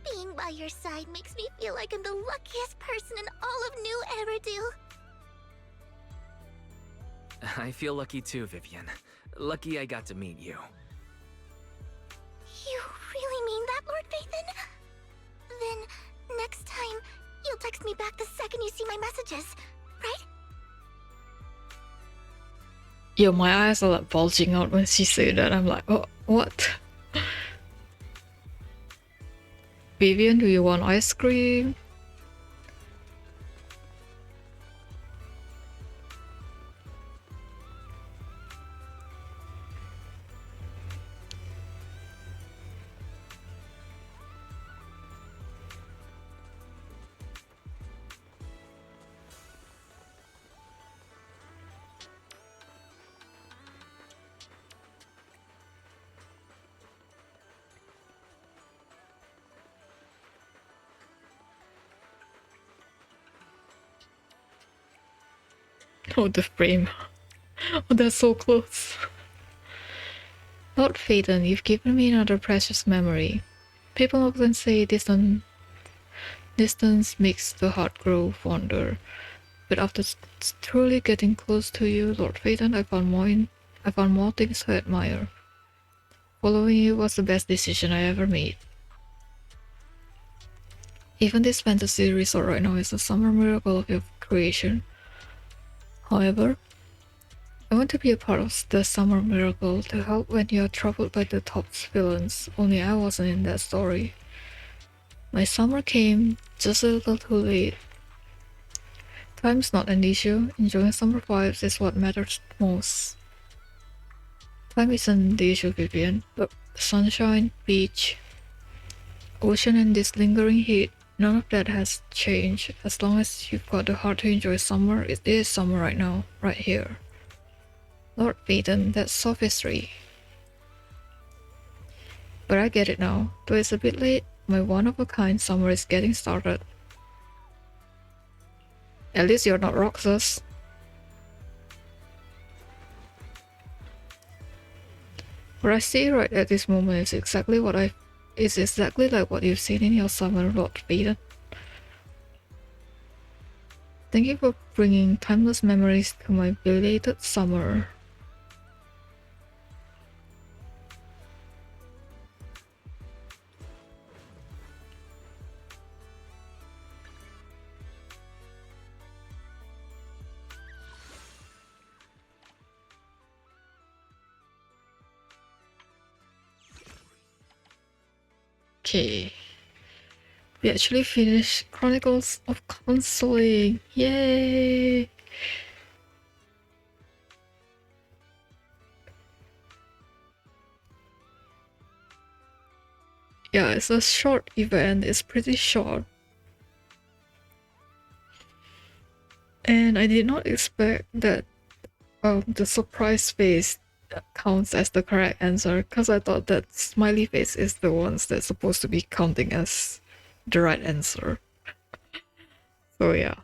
S2: Being by your side makes me feel like I'm the luckiest person in all of New Eridu.
S3: I feel lucky too, Vivian. Lucky I got to meet you.
S2: You really mean that, Lord Phaethon? Then, next time, you'll text me back the second you see my messages, right?
S1: Yo, my eyes are like bulging out when she said that. I'm like, oh, what? Vivian, do you want ice cream? Oh, the frame. Oh, that's so close. Lord Phaethon, you've given me another precious memory. People often say distance makes the heart grow fonder. But after truly getting close to you, Lord Phaeton, I found more things to admire. Following you was the best decision I ever made. Even this fantasy resort right now is a summer miracle of your creation. However, I want to be a part of the summer miracle to help when you are troubled by the top's villains, only I wasn't in that story. My summer came just a little too late. Time's not an issue, enjoying summer vibes is what matters most. Time isn't the issue, Vivian, but sunshine, beach, ocean and this lingering heat, none of that has changed. As long as you've got the heart to enjoy summer, it is summer right now, right here. Lord Phaeton, that's sophistry. But I get it now, though it's a bit late, my one-of-a-kind summer is getting started. At least you're not Roxas. What I see right at this moment is exactly like what you've seen in your summer, Lord Phaeton. Thank you for bringing timeless memories to my belated summer. Okay. We actually finished Chronicles of Counseling. Yay! Yeah, it's a short event. It's pretty short. And I did not expect that the surprise face counts as the correct answer, because I thought that smiley face is the ones that's supposed to be counting as the right answer. So yeah.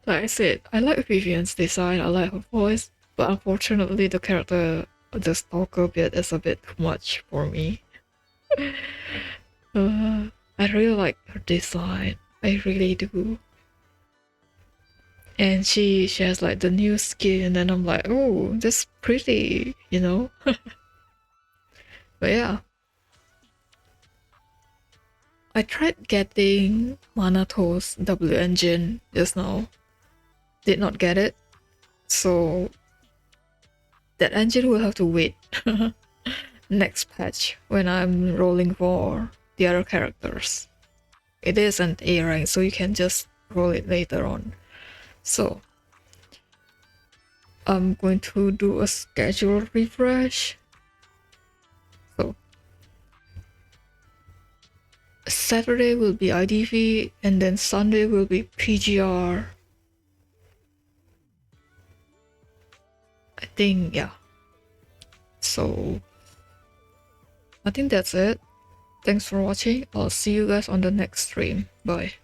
S1: Like I said, I like Vivian's design, I like her voice, but unfortunately the character, the stalker bit is a bit too much for me. I really like her design, I really do. And she has like the new skin, and I'm like, oh, that's pretty, you know? But yeah. I tried getting Manato's W engine just now. Did not get it. So that engine will have to wait next patch when I'm rolling for the other characters. It is an A rank, so you can just roll it later on. So I'm going to do a schedule refresh. So Saturday will be IDV, and then Sunday will be PGR. I think, yeah. So I think that's it. Thanks for watching. I'll see you guys on the next stream. Bye.